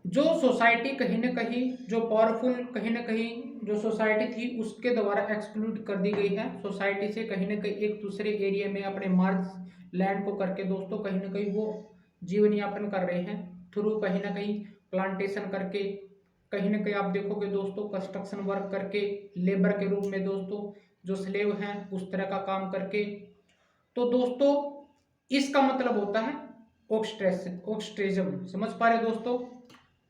जो सोसाइटी कहीं ना कहीं जो पावरफुल कहीं ना कहीं जो सोसाइटी थी उसके द्वारा एक्सक्लूड कर दी गई है सोसाइटी से, कहीं ना कहीं एक दूसरे एरिया में अपने मार्ज लैंड को करके दोस्तों कहीं ना कहीं वो जीवन यापन कर रहे हैं थ्रू कहीं ना कहीं प्लांटेशन करके, कहीं ना कहीं आप देखोगे दोस्तों कंस्ट्रक्शन वर्क करके, लेबर के रूप में दोस्तों जो स्लेव हैं उस तरह का काम करके। तो दोस्तों इसका मतलब होता है ऑक्स्ट्रेजम, समझ पा रहे दोस्तों।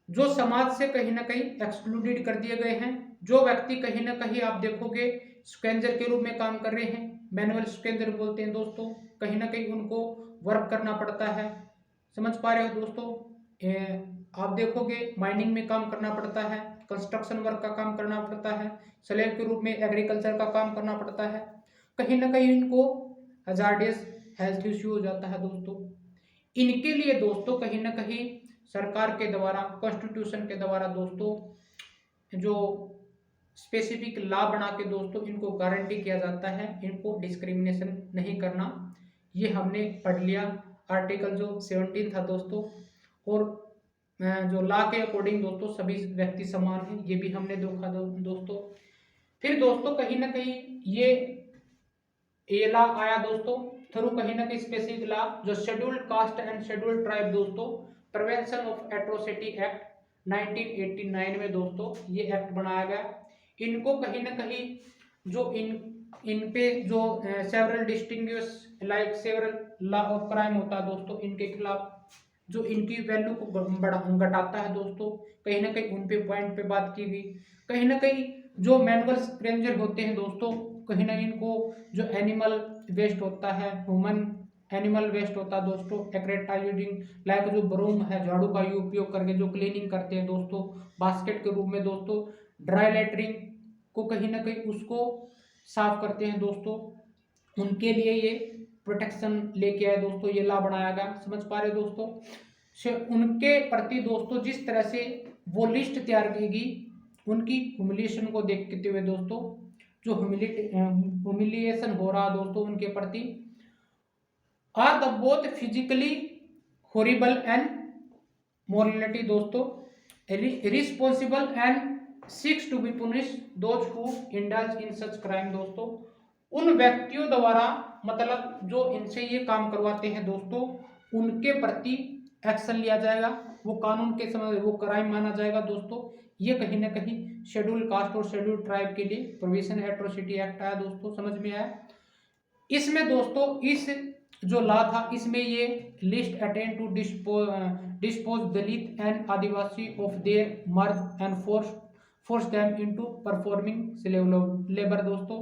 जो समाज से कहीं ना कहीं एक्सक्लूडेड कर दिए गए हैं, जो व्यक्ति कहीं ना कहीं आप देखोगे स्कैंजर के रूप में काम कर रहे हैं, मैनुअल स्कैंजर बोलते हैं दोस्तों, कहीं ना कहीं उनको वर्क करना पड़ता है, समझ पा रहे हो दोस्तों। आप देखोगे माइनिंग में काम करना पड़ता है, कंस्ट्रक्शन वर्क का काम करना पड़ता है, स्लेव के रूप में एग्रीकल्चर का काम करना पड़ता है, कहीं ना कहीं इनको हजार्डियस हेल्थ इश्यू हो जाता है दोस्तों। इनके लिए दोस्तों कहीं ना कहीं सरकार के द्वारा कॉन्स्टिट्यूशन के द्वारा दोस्तों जो स्पेसिफिक लॉ बना के दोस्तों इनको गारंटी किया जाता है इनको डिस्क्रिमिनेशन नहीं करना। ये हमने पढ़ लिया आर्टिकल जो 17 था दोस्तों, और जो लॉ के अकॉर्डिंग दोस्तों सभी व्यक्ति समान हैं, ये भी हमने देखा दोस्तों। फिर दोस्तों कहीं ना कहीं ये लॉ आया दोस्तों थ्रू कहीं ना कहीं स्पेसिफिक लॉ जो scheduled caste and scheduled tribe दोस्तों प्रिवेंशन ऑफ एट्रोसिटी एक्ट 1989 में दोस्तों ये एक्ट बनाया गया। इनको कहीं ना कहीं जो इन पे जो several distinguish like several law of crime होता है दोस्तों इनके खिलाफ जो इनकी वैल्यू को घटाता है दोस्तों, कहीं ना कहीं उन पे पॉइंट पे बात की गई। कहीं ना कहीं जो मैनुअल स्क्वेंजर होते हैं दोस्तों, कहीं ना इनको जो एनिमल वेस्ट होता है, ह्यूमन एनिमल वेस्ट होता है दोस्तों, एक्रेटा यूजिंग लाइक जो ब्रूम है, झाड़ू का उपयोग करके जो क्लीनिंग करते हैं दोस्तों, बास्केट के रूप में दोस्तों, ड्राई लेटरिंग को कहीं ना कहीं उसको साफ करते हैं दोस्तों, उनके लिए ये प्रोटेक्शन लेके आए दोस्तों, ये ला बनाया गया। समझ पा रहे दोस्तों, उनके प्रति दोस्तों जिस तरह से वो लिस्ट तैयार की गई, उनकी ह्यूमिलिएशन को देखते हुए दोस्तों, जो ह्यूमिलिएशन हो रहा दोस्तों उनके प्रति, are the both physically horrible and morality दोस्तों, responsible and six to be punish those who indulge in such crime दोस्तों, उन व्यक्तियों द्वारा मतलब जो इनसे ये काम करवाते हैं दोस्तों, उनके प्रति एक्शन लिया जाएगा, वो कानून के समय वो क्राइम माना जाएगा दोस्तों। ये कहीं ना कहीं शेड्यूल कास्ट और शेड्यूल ट्राइब के लिए प्रोविजन एट्रोसिटी एक्ट आया दोस्तों, समझ में आया। इसमें दोस्तों इस जो लॉ था, इसमें ये list attend to dispose Dalit and Adivasi of their merge and force them into performing slave labour दोस्तों।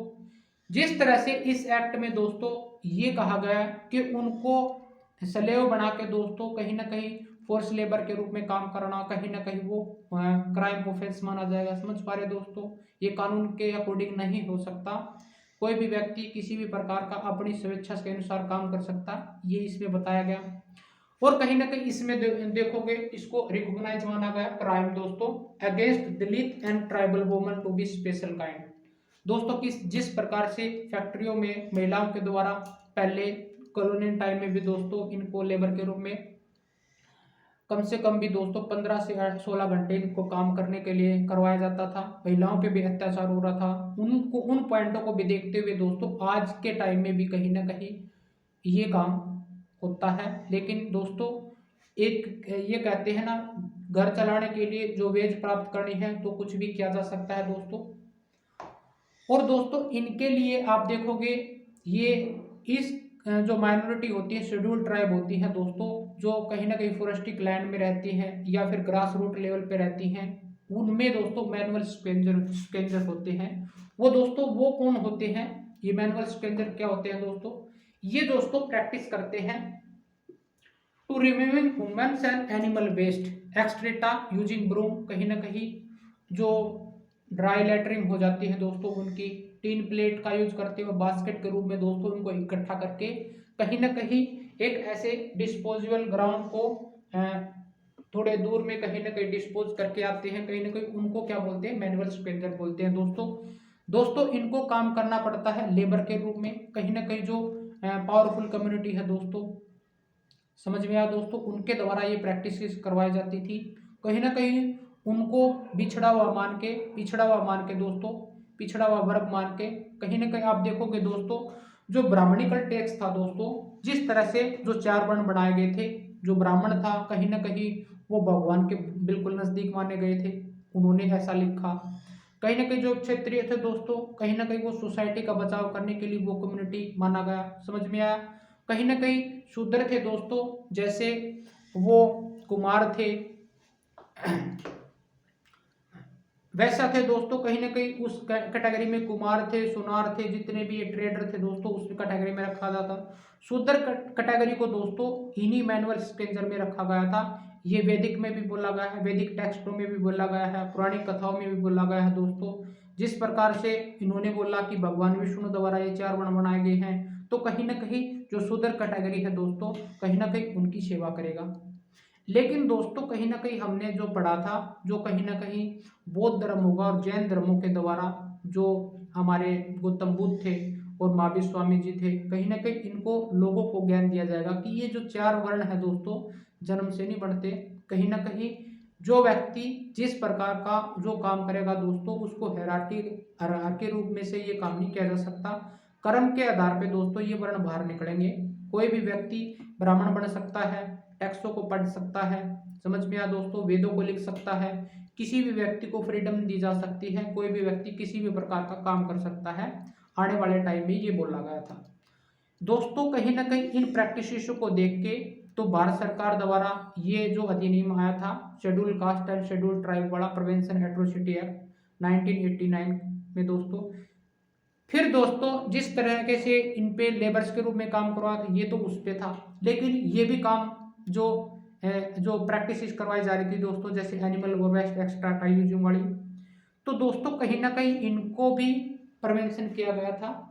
जिस तरह से इस एक्ट में दोस्तों ये कहा गया कि उनको स्लेव बना के दोस्तों कहीं ना कहीं फोर्स लेबर के रूप में काम करना, कहीं ना कहीं वो क्राइम ऑफेंस माना जाएगा। समझ पा रहे दोस्तों, ये कानून के अकॉर्डिंग नहीं हो सकता, कोई भी व्यक्ति किसी भी प्रकार का अपनी स्वेच्छा के अनुसार काम कर सकता, ये इसमें बताया गया। और कहीं ना कहीं इसमें देखोगे इसको रिकॉग्नाइज माना गया क्राइम दोस्तों against Dalit and tribal woman to be special kind दोस्तों। जिस प्रकार से फैक्ट्रियों में महिलाओं के द्वारा पहले कॉलोनियल टाइम में भी दोस्तों इनको लेबर के रूप में कम से कम भी दोस्तों 15 से 16 घंटे इनको काम करने के लिए करवाया जाता था, महिलाओं पे भी अत्याचार हो रहा था, उनको उन पॉइंटों को भी देखते हुए दोस्तों आज के टाइम में भी कहीं ना कहीं ये काम होता है। लेकिन दोस्तों एक ये कहते हैं ना, घर चलाने के लिए जो वेज प्राप्त करनी है तो कुछ भी किया जा सकता है दोस्तों। और दोस्तों इनके लिए आप देखोगे ये इस जो माइनॉरिटी होती है, शेड्यूल ट्राइब होती है दोस्तों, जो कहीं ना कहीं फोरेस्टिक लैंड में रहती हैं या फिर ग्रास रूट लेवल पे रहती हैं, उनमें दोस्तों मैनुअल स्केंजर होते हैं। वो दोस्तों वो कौन होते हैं, ये मैनुअल स्केंजर क्या होते हैं दोस्तों, ये दोस्तों प्रैक्टिस करते हैं to removing humans and animal waste excreta using broom, कहीं ना कहीं जो ड्राई लेटरिंग हो जाती है दोस्तों उनकी, टीन प्लेट का यूज करते हुए बास्केट के रूप में दोस्तों उनको इकट्ठा करके कहीं ना कहीं एक ऐसे डिस्पोजेबल ग्राउंड को थोड़े दूर में कहीं ना कहीं डिस्पोज करके आते हैं, कहीं ना कहीं उनको क्या बोलते हैं, मैनुअल स्पेंजर बोलते हैं दोस्तों इनको काम करना पड़ता है लेबर के रूप में, कहीं ना कहीं जो पावरफुल कम्युनिटी है दोस्तों, समझ में आया दोस्तों, उनके द्वारा ये प्रैक्टिस करवाई जाती थी, कहीं ना कहीं उनको पिछड़ा हुआ मान के दोस्तों, पिछड़ा हुआ वर्ग मान के, कहीं ना कहीं आप देखोगे दोस्तों जो ब्राह्मणिकल टैक्स था दोस्तों, जिस तरह से जो 4 वर्ण बनाए गए थे, जो ब्राह्मण था कहीं ना कहीं वो भगवान के बिल्कुल नजदीक माने गए थे, उन्होंने ऐसा लिखा। कहीं ना कहीं जो क्षत्रिय थे दोस्तों, कहीं ना कहीं वो सोसाइटी का बचाव करने के लिए वो कम्युनिटी माना गया। समझ में आया। कहीं ना कहीं शूद्र थे दोस्तों, जैसे वो कुमार थे वैसा थे दोस्तों, कहीं ना कहीं उस कैटेगरी में कुमार थे, सुनार थे, जितने भी ये ट्रेडर थे दोस्तों उस कैटेगरी में रखा जाता। शूद्र कैटेगरी को दोस्तों इन्हीं मैनुअल स्केंजर में रखा गया था। ये वैदिक में भी बोला गया है, वैदिक टेक्स्टों में भी बोला गया है, पौराणिक कथाओं में भी बोला गया है दोस्तों। जिस प्रकार से इन्होंने बोला कि भगवान विष्णु द्वारा ये 4 वर्ण बनाए गए हैं, तो कहीं ना कहीं जो शूद्र कैटेगरी है दोस्तों, कहीं ना कहीं उनकी सेवा करेगा। लेकिन दोस्तों कहीं ना कहीं हमने जो पढ़ा था, जो कहीं ना कहीं बौद्ध धर्म होगा और जैन धर्मों के द्वारा जो हमारे गौतम बुद्ध थे और महावीर स्वामी जी थे, कहीं ना कहीं इनको लोगों को ज्ञान दिया जाएगा कि ये जो 4 वर्ण है दोस्तों जन्म से नहीं बढ़ते, कहीं ना कहीं जो व्यक्ति जिस प्रकार का जो काम करेगा दोस्तों उसको हायरार्की के रूप में से ये काम नहीं किया जा सकता। कर्म के आधार पे दोस्तों ये वर्ण बाहर निकलेंगे। कोई भी व्यक्ति ब्राह्मण बन सकता है, टेक्स्टों को पढ़ सकता है, समझ में आया दोस्तों, वेदों को लिख सकता है, किसी भी व्यक्ति को फ्रीडम दी जा सकती है, कोई भी व्यक्ति किसी भी प्रकार का काम कर सकता है। आने वाले टाइम में ये बोला गया था दोस्तों। कहीं ना कहीं इन प्रैक्टिसेस को देख के तो भारत सरकार द्वारा ये जो अधिनियम आया था schedule caste and schedule tribe वाला प्रिवेंशन एट्रोसिटी एक्ट 1989 में दोस्तों। फिर दोस्तों जिस तरीके से इन पे लेबर्स के रूप में काम करवा था ये तो उस पे था, लेकिन ये भी काम जो जो प्रैक्टिस करवाई जा रही थी दोस्तों, जैसे एनिमल वेस्ट एक्स्ट्रा यूजिंग वाली, तो दोस्तों कहीं ना कहीं इनको भी प्रिवेंशन किया गया था।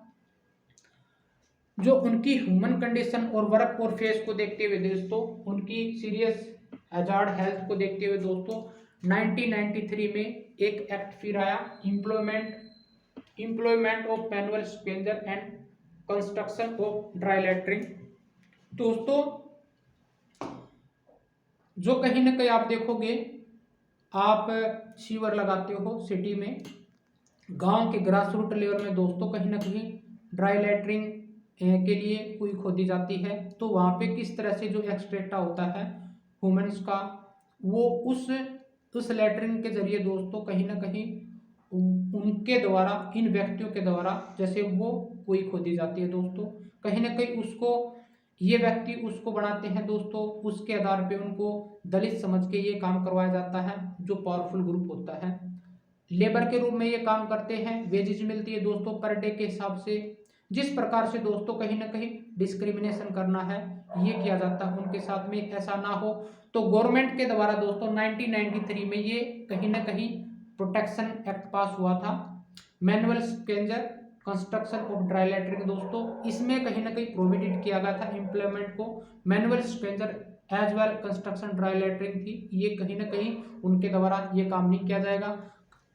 जो उनकी ह्यूमन कंडीशन और वर्क और फेस को देखते हुए दोस्तों, उनकी सीरियस हैजार्ड हेल्थ को देखते हुए दोस्तों 1993 में एक एक्ट फिर आया, employment of manual scavenger and construction of dry latrine. दोस्तों जो कहीं ना कहीं आप देखोगे, आप सीवर लगाते हो सिटी में, गांव के ग्रास रूट लेवल में दोस्तों कहीं ना कहीं ड्राई लैट्रिन के लिए कुई खोदी जाती है, तो वहाँ पे किस तरह से जो एक्सट्रेक्टा होता है ह्यूमन्स का, वो उस लैट्रिन के जरिए दोस्तों कहीं ना कहीं उनके द्वारा, इन व्यक्तियों के द्वारा जैसे वो कुई खोदी जाती है दोस्तों, कहीं ना कहीं उसको ये व्यक्ति उसको बनाते हैं दोस्तों, उसके आधार पे उनको दलित समझ के ये काम करवाया जाता है। जो पावरफुल ग्रुप होता है लेबर के रूप में ये काम करते हैं, वेजेज मिलती है दोस्तों पर डे के हिसाब से। जिस प्रकार से दोस्तों कहीं ना कहीं डिस्क्रिमिनेशन करना है ये किया जाता है उनके साथ में, ऐसा ना हो, तो गवर्नमेंट के द्वारा दोस्तों 1993 में ये कहीं ना कहीं प्रोटेक्शन एक्ट पास हुआ था, manual scavenger construction of dry latrine दोस्तों। इसमें कहीं ना कहीं प्रोहिबिटेड किया गया था एम्प्लॉयमेंट को, manual scavenger as well construction dry latrine थी, ये कहीं ना कहीं उनके द्वारा ये काम नहीं किया जाएगा।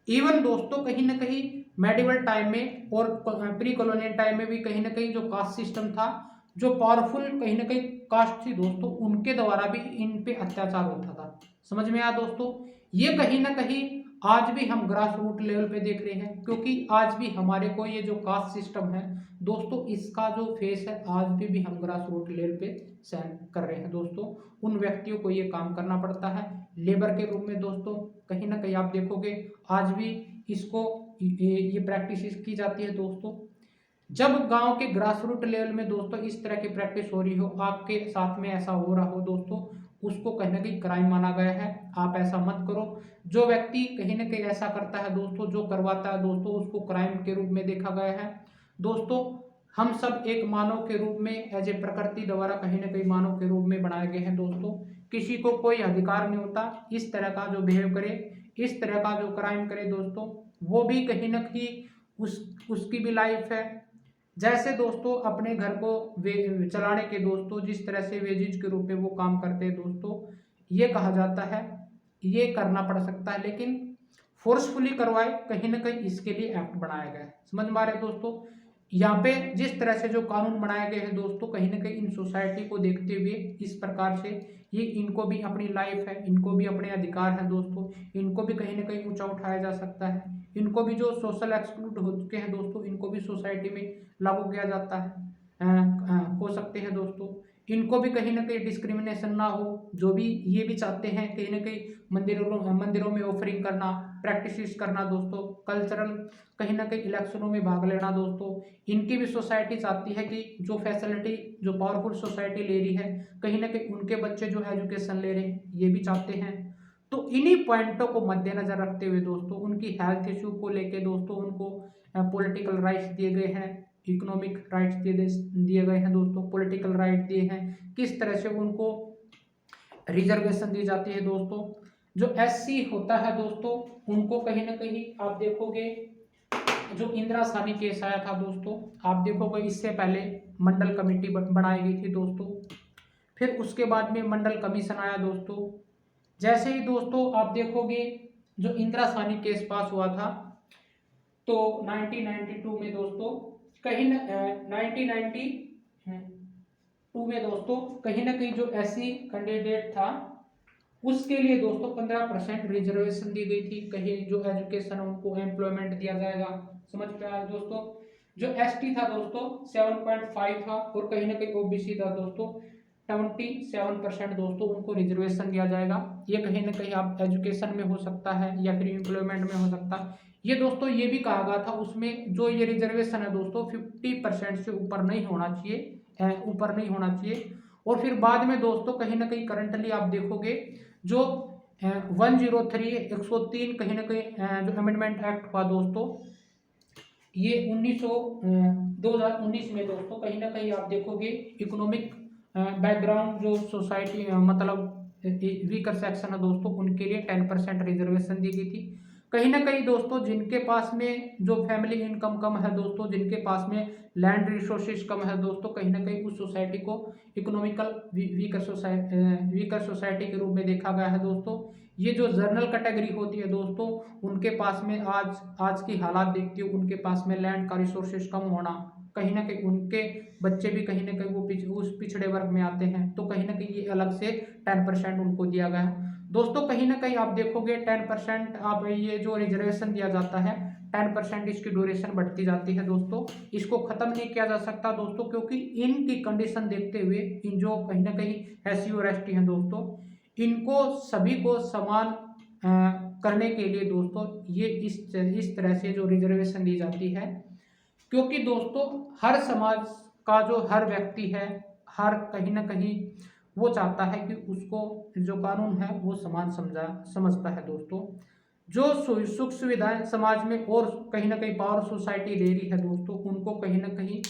इवन दोस्तों कहीं ना कहीं मेडिवल टाइम में और प्री कॉलोनियल टाइम में भी कहीं ना कहीं जो कास्ट सिस्टम था, जो पावरफुल कहीं ना कहीं कास्ट थी दोस्तों, उनके द्वारा भी इन पे अत्याचार होता था। समझ में आया दोस्तों, ये कहीं ना कहीं आज भी हम ग्रास रूट लेवल पे देख रहे हैं, क्योंकि आज भी हमारे को ये जो कास्ट सिस्टम है दोस्तों, इसका जो फेस है आज भी हम ग्रास रूट लेवल पे सहन कर रहे हैं दोस्तों। उन व्यक्तियों को ये काम करना पड़ता है लेबर के रूप में दोस्तों, कहीं ना कहीं आप देखोगे आज भी इसको ये प्रैक्टिस की जाती है दोस्तों। जब गांव के ग्रास रूट लेवल में दोस्तों इस तरह की प्रैक्टिस हो रही हो, आपके साथ में ऐसा हो रहा हो दोस्तों, उसको कहीं ना कहीं क्राइम माना गया है, आप ऐसा मत करो। जो व्यक्ति कहीं ना कहीं ऐसा करता है दोस्तों, जो करवाता है दोस्तों, उसको क्राइम के रूप में देखा गया है दोस्तों। हम सब एक मानव के रूप में एज ए प्रकृति द्वारा कहीं ना कहीं मानव के रूप में बनाए गए हैं दोस्तों। किसी को कोई अधिकार नहीं होता इस तरह का जो बिहेव करे, इस तरह का जो क्राइम करे दोस्तों, वो भी कहीं ना कहीं उसकी भी लाइफ है। जैसे दोस्तों अपने घर को चलाने के दोस्तों जिस तरह से वेजिज के रूप में वो काम करते हैं दोस्तों, ये कहा जाता है ये करना पड़ सकता है, लेकिन फोर्सफुली करवाए कहीं ना कहीं इसके लिए एक्ट बनाया गया है। समझ में आ रहे दोस्तों, यहाँ पे जिस तरह से जो कानून बनाए गए हैं दोस्तों, कहीं ना कहीं इन सोसाइटी को देखते हुए इस प्रकार से ये इनको भी अपनी लाइफ है, इनको भी अपने अधिकार हैं दोस्तों, इनको भी कहीं ना कहीं ऊंचा उठाया जा सकता है। इनको भी जो सोशल एक्सक्लूड हो चुके हैं दोस्तों, इनको भी सोसाइटी में लागू किया जाता है, हो सकते हैं दोस्तों। इनको भी कहीं ना कहीं डिस्क्रिमिनेशन ना हो, जो भी ये भी चाहते हैं कहीं ना कहीं मंदिरों में ऑफरिंग करना, प्रैक्टिस करना दोस्तों, कल्चरल कहीं ना कहीं इलेक्शनों में भाग लेना दोस्तों, इनकी भी सोसाइटी चाहती है कि जो फैसिलिटी जो पावरफुल सोसाइटी ले रही है, कहीं ना कहीं उनके बच्चे जो एजुकेशन ले रहे हैं ये भी चाहते हैं। तो इन्हीं पॉइंटों को मद्देनजर रखते हुए दोस्तों, उनकी हेल्थ इशू को लेके दोस्तों, उनको पॉलिटिकल राइट्स दिए गए हैं, इकोनॉमिक राइट्स दिए गए हैं दोस्तों, पॉलिटिकल राइट दिए हैं, किस तरह से उनको रिजर्वेशन दी जाती है दोस्तों। जो एससी होता है दोस्तों, उनको कहीं ना कहीं आप देखोगे जो इंदिरा सानी केस आया था दोस्तों, आप देखोगे इससे पहले मंडल कमेटी बनाई गई थी दोस्तों, फिर उसके बाद में मंडल कमीशन आया दोस्तों। जैसे ही दोस्तों आप देखोगे जो इंदिरा सानी केस पास हुआ था, तो 1992 में दोस्तों कहीं 1992 में दोस्तों कहीं ना कहीं जो एससी कैंडिडेट था उसके लिए दोस्तों 15% रिजर्वेशन दी गई थी, कहीं जो एजुकेशन उनको एम्प्लॉयमेंट दिया जाएगा। समझ पे आया दोस्तों। जो एसटी था दोस्तों 7.5 था, और कहीं ना कहीं ओबीसी था दोस्तों 27% दोस्तों उनको रिजर्वेशन दिया जाएगा। ये कहीं ना कहीं आप एजुकेशन में हो सकता है या फिर एम्प्लॉयमेंट में हो सकता है। ये दोस्तों ये भी कहा गया था उसमें जो ये रिजर्वेशन है दोस्तों 50% से ऊपर नहीं होना चाहिए, और फिर बाद में दोस्तों कहीं ना कहीं करंटली आप देखोगे जो 103 103 कहीं ना कहीं जो अमेंडमेंट एक्ट हुआ दोस्तों, ये 2019 में दोस्तों कहीं ना कहीं आप देखोगे इकोनॉमिक बैकग्राउंड जो सोसाइटी मतलब वीकर सेक्शन है दोस्तों, उनके लिए 10% रिजर्वेशन दी गई थी। कहीं ना कहीं दोस्तों जिनके पास में जो फैमिली इनकम कम है दोस्तों, जिनके पास में लैंड रिसोर्सेज कम है दोस्तों, कहीं ना कहीं उस सोसाइटी को इकोनॉमिकल वीकर सोसाइटी के रूप में देखा गया है दोस्तों। ये जो जनरल कैटेगरी होती है दोस्तों, उनके पास में आज की हालात देखती हो, उनके पास में लैंड का रिसोर्सेज कम होना, कहीं ना कहीं उनके बच्चे भी कहीं ना कहीं वो उस पिछड़े वर्ग में आते हैं, तो कहीं ना कहीं ये अलग से 10% उनको दिया गया है दोस्तों। कहीं ना कहीं आप देखोगे 10% आप ये जो रिजर्वेशन दिया जाता है 10% इसकी ड्यूरेशन बढ़ती जाती है दोस्तों, इसको खत्म नहीं किया जा सकता दोस्तों, क्योंकि इनकी कंडीशन देखते हुए इन जो कहीं ना कहीं SC और ST हैं दोस्तों, इनको सभी को समान करने के लिए दोस्तों ये इस तरह से जो रिजर्वेशन दी जाती है, क्योंकि दोस्तों हर समाज का जो हर व्यक्ति है, हर कहीं ना कहीं वो चाहता है कि उसको जो कानून है वो समान समझता है दोस्तों। जो सुख सुविधाएं समाज में और कहीं ना कहीं पावर सोसाइटी ले रही है दोस्तों, उनको कहीं ना कहीं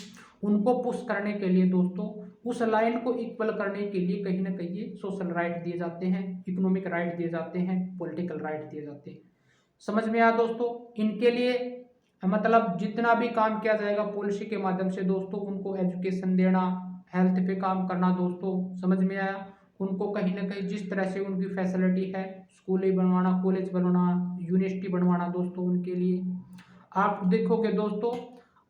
उनको पुश करने के लिए दोस्तों, उस लाइन को इक्वल करने के लिए कहीं ना कहीं ये सोशल राइट दिए जाते हैं, इकोनॉमिक राइट दिए जाते हैं, पॉलिटिकल राइट दिए जाते हैं। समझ में आया दोस्तों? इनके लिए मतलब जितना भी काम किया जाएगा पॉलिसी के माध्यम से दोस्तों, उनको एजुकेशन देना, हेल्थ पे काम करना दोस्तों, समझ में आया? उनको कहीं ना कहीं जिस तरह से उनकी फैसिलिटी है, स्कूल बनवाना, कॉलेज बनवाना, यूनिवर्सिटी बनवाना दोस्तों, उनके लिए आप देखोगे दोस्तों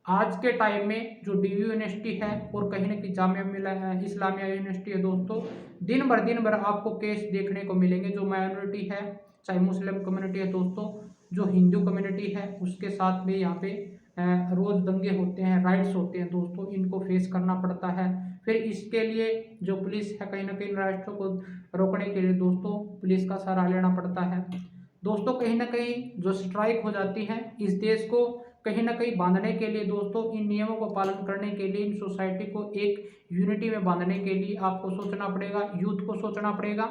आज के टाइम में जो DU यूनिवर्सिटी है और कहीं ना कहीं जामिया मिल्लिया इस्लामिया यूनिवर्सिटी है दोस्तों, दिन भर आपको केस देखने को मिलेंगे। जो माइनॉरिटी है, चाहे मुस्लिम कम्युनिटी है दोस्तों, जो हिंदू कम्युनिटी है, उसके साथ में यहाँ पे रोज दंगे होते हैं, राइट्स होते हैं दोस्तों, इनको फेस करना पड़ता है। फिर इसके लिए जो पुलिस है कहीं ना कहीं राइट्सों को रोकने के लिए दोस्तों पुलिस का सहारा लेना पड़ता है दोस्तों। कहीं ना कहीं जो स्ट्राइक हो जाती है इस देश को कहीं ना कहीं बांधने के लिए दोस्तों, इन नियमों को पालन करने के लिए, इन सोसाइटी को एक यूनिटी में बांधने के लिए आपको सोचना पड़ेगा, यूथ को सोचना पड़ेगा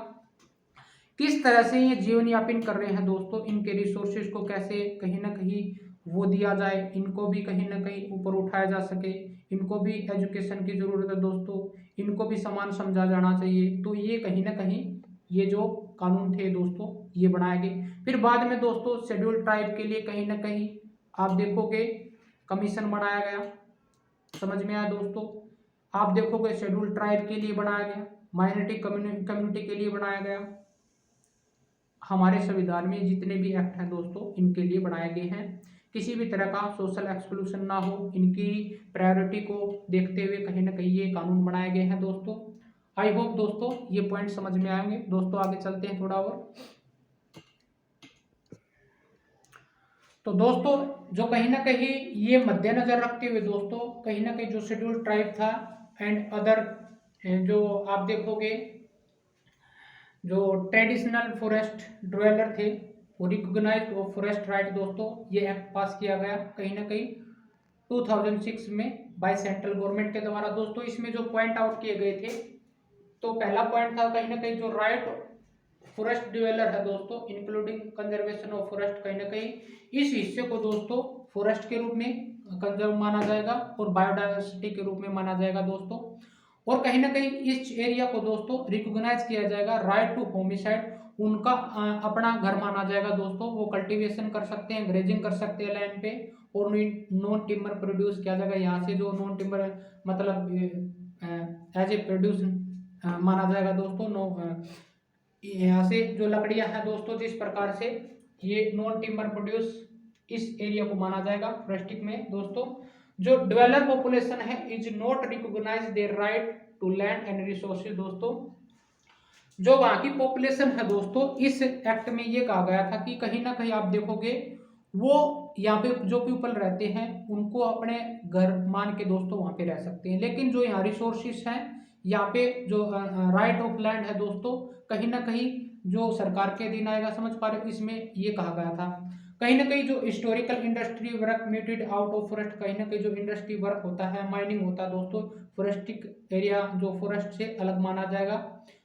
किस तरह से ये जीवन यापन कर रहे हैं दोस्तों, इनके रिसोर्सेज को कैसे कहीं ना कहीं वो दिया जाए, इनको भी कहीं ना कहीं ऊपर उठाया जा सके, इनको भी एजुकेशन की ज़रूरत है दोस्तों, इनको भी समान समझा जाना चाहिए। तो ये कहीं ना कहीं ये जो कानून थे दोस्तों ये बनाए गए। फिर बाद में दोस्तों शेड्यूल ट्राइब के लिए कहीं ना कहीं आप देखोगे कमीशन बनाया गया, समझ में आया दोस्तों? आप देखोगे शेड्यूल ट्राइब के लिए बनाया गया, माइनॉरिटी कम्युनिटी के लिए बनाया गया। हमारे संविधान में जितने भी एक्ट हैं दोस्तों इनके लिए बनाए गए हैं, किसी भी तरह का सोशल एक्सक्लूशन ना हो, इनकी प्रायोरिटी को देखते हुए कहीं ना कहीं ये कानून बनाए गए हैं दोस्तों। आई होप दोस्तों ये पॉइंट समझ में आएंगे दोस्तों। आगे चलते हैं थोड़ा और। तो दोस्तों जो कहीं ना कहीं ये मद्देनजर रखते हुए दोस्तों, कहीं ना कहीं जो शेड्यूल ट्राइब था एंड अदर जो आप देखोगे जो ट्रेडिशनल फॉरेस्ट ड्वेलर थे वो रिकॉग्नाइज्ड वो फॉरेस्ट राइट दोस्तों, ये एक्ट पास किया गया कहीं ना कहीं 2006 में बाय सेंट्रल गवर्नमेंट के द्वारा दोस्तों। इसमें जो पॉइंट आउट किए गए थे, तो पहला पॉइंट था कहीं ना कहीं जो राइट फॉरेस्ट ड्वेलर है दोस्तों, इंक्लूडिंग कंजर्वेशन ऑफ फॉरेस्ट, कहीं ना कहीं इस हिस्से को दोस्तों फॉरेस्ट के रूप में कंजर्व माना जाएगा और बायोडाइवर्सिटी के रूप में माना जाएगा दोस्तों। और कहीं ना कहीं इस एरिया को दोस्तों रिकॉग्नाइज किया जाएगा, राइट टू होमिसाइड उनका अपना घर माना जाएगा दोस्तों। वो कल्टीवेशन कर सकते हैं, ग्रेजिंग कर सकते हैं लैंड पे, और नॉन टिम्बर प्रोड्यूस किया जाएगा। यहाँ से जो नॉन टिम्बर मतलब एज ए प्रोड्यूस माना जाएगा दोस्तों। यहाँ से जो लकड़ियाँ हैं दोस्तों, जिस प्रकार से ये नॉन टिम्बर प्रोड्यूस इस एरिया को माना जाएगा फॉरेस्टिक में दोस्तों। जो डेवलपर पॉपुलेशन है is not recognise their right to land and resources दोस्तों। जो वहाँ की पॉपुलेशन है दोस्तों, इस एक्ट में ये कहा गया था कि कहीं ना कहीं आप देखोगे वो यहाँ पे जो पीपल रहते हैं उनको अपने घर मान के दोस्तों वहाँ पे रह सकते हैं, लेकिन जो यहाँ रिसोर्सेज हैं, यहाँ पे जो राइट ऑफ लैंड है दोस्तों, कहीं ना कहीं जो सरकार के अधीन आएगा। समझ पा रहे हो? इसमें ये कहा गया था कहीं ना कहीं जो historical industry work meted out of forest, कहीं ना कहीं जो इंडस्ट्री वर्क होता है, माइनिंग होता है दोस्तों, फॉरेस्टिक एरिया जो फॉरेस्ट से अलग माना जाएगा।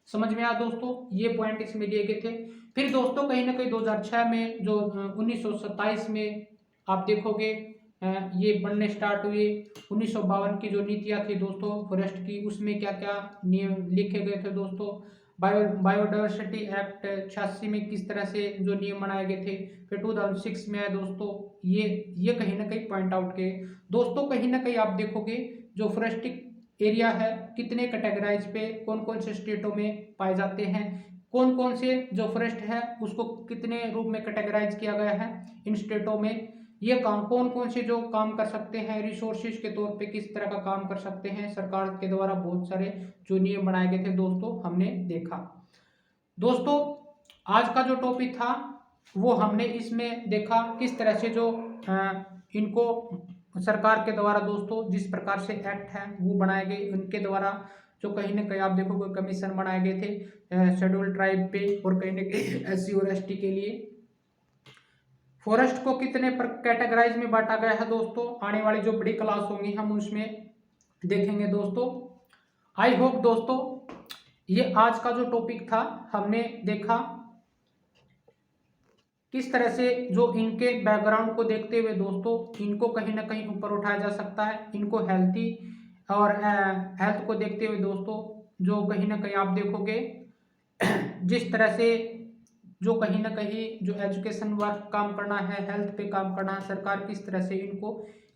समझ में आया दोस्तों, ये पॉइंट इसमें दिए गए थे। फिर दोस्तों कहीं ना कहीं 2006 में जो 1927 में आप देखोगे ये बनने स्टार्ट हुए। 1952 की जो नीतियाँ थी दोस्तों फॉरेस्ट की, उसमें क्या क्या नियम लिखे गए थे दोस्तों। बायोडाइवर्सिटी एक्ट 86 में किस तरह से जो नियम बनाए गए थे। फिर 2006 में है दोस्तों, ये कहीं ना कहीं पॉइंट आउट किए दोस्तों। कहीं ना कहीं आप देखोगे जो फॉरेस्टिक एरिया है कितने कैटेगराइज पे कौन कौन से स्टेटों में पाए जाते हैं, कौन कौन से जो फॉरेस्ट है उसको कितने रूप में कैटेगराइज किया गया है इन स्टेटों में। ये काम कौन कौन से जो काम कर सकते हैं रिसोर्सेज के तौर पे, किस तरह का काम कर सकते हैं, सरकार के द्वारा बहुत सारे जो नियम बनाए गए थे दोस्तों हमने देखा। दोस्तों आज का जो टॉपिक था वो हमने इसमें देखा किस तरह से जो इनको सरकार के द्वारा दोस्तों जिस प्रकार से एक्ट है वो बनाए गए, उनके द्वारा जो कहीं ना कहीं आप देखोगे कमीशन बनाए गए थे शेड्यूल ट्राइब पे और कहीं ना कहीं SC और ST के लिए। फॉरेस्ट को कितने कैटेगराइज में बांटा गया है दोस्तों, आने वाली जो बड़ी क्लास होंगी हम उसमें देखेंगे दोस्तों। आई होप दोस्तों ये आज का जो टॉपिक था हमने देखा किस तरह से जो इनके बैकग्राउंड को देखते हुए दोस्तों इनको कहीं ना कहीं ऊपर उठाया जा सकता है, इनको हेल्थी और हेल्थ को देखते हुए दोस्तों जो कहीं ना कहीं आप देखोगे जिस तरह से जो कहीं ना कहीं जो एजुकेशन वर्क काम करना है, हेल्थ पे काम करना है, सरकार किस तरह से इनको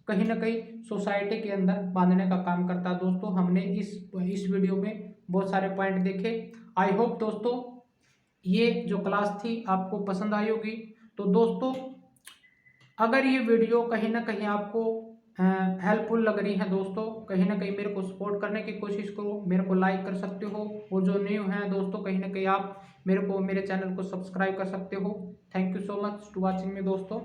कहीं ना कहीं सोसाइटी के अंदर बांधने का काम करता है दोस्तों। हमने इस वीडियो में बहुत सारे पॉइंट देखे। आई होप दोस्तों ये जो क्लास थी आपको पसंद आई होगी। तो दोस्तों अगर ये वीडियो कहीं ना कहीं आपको हेल्पफुल लग रही है दोस्तों, कहीं ना कहीं मेरे को सपोर्ट करने की कोशिश करो, मेरे को लाइक कर सकते हो, और जो न्यू हैं दोस्तों कहीं ना कहीं आप मेरे चैनल को सब्सक्राइब कर सकते हो। Thank you so much to watching me दोस्तों।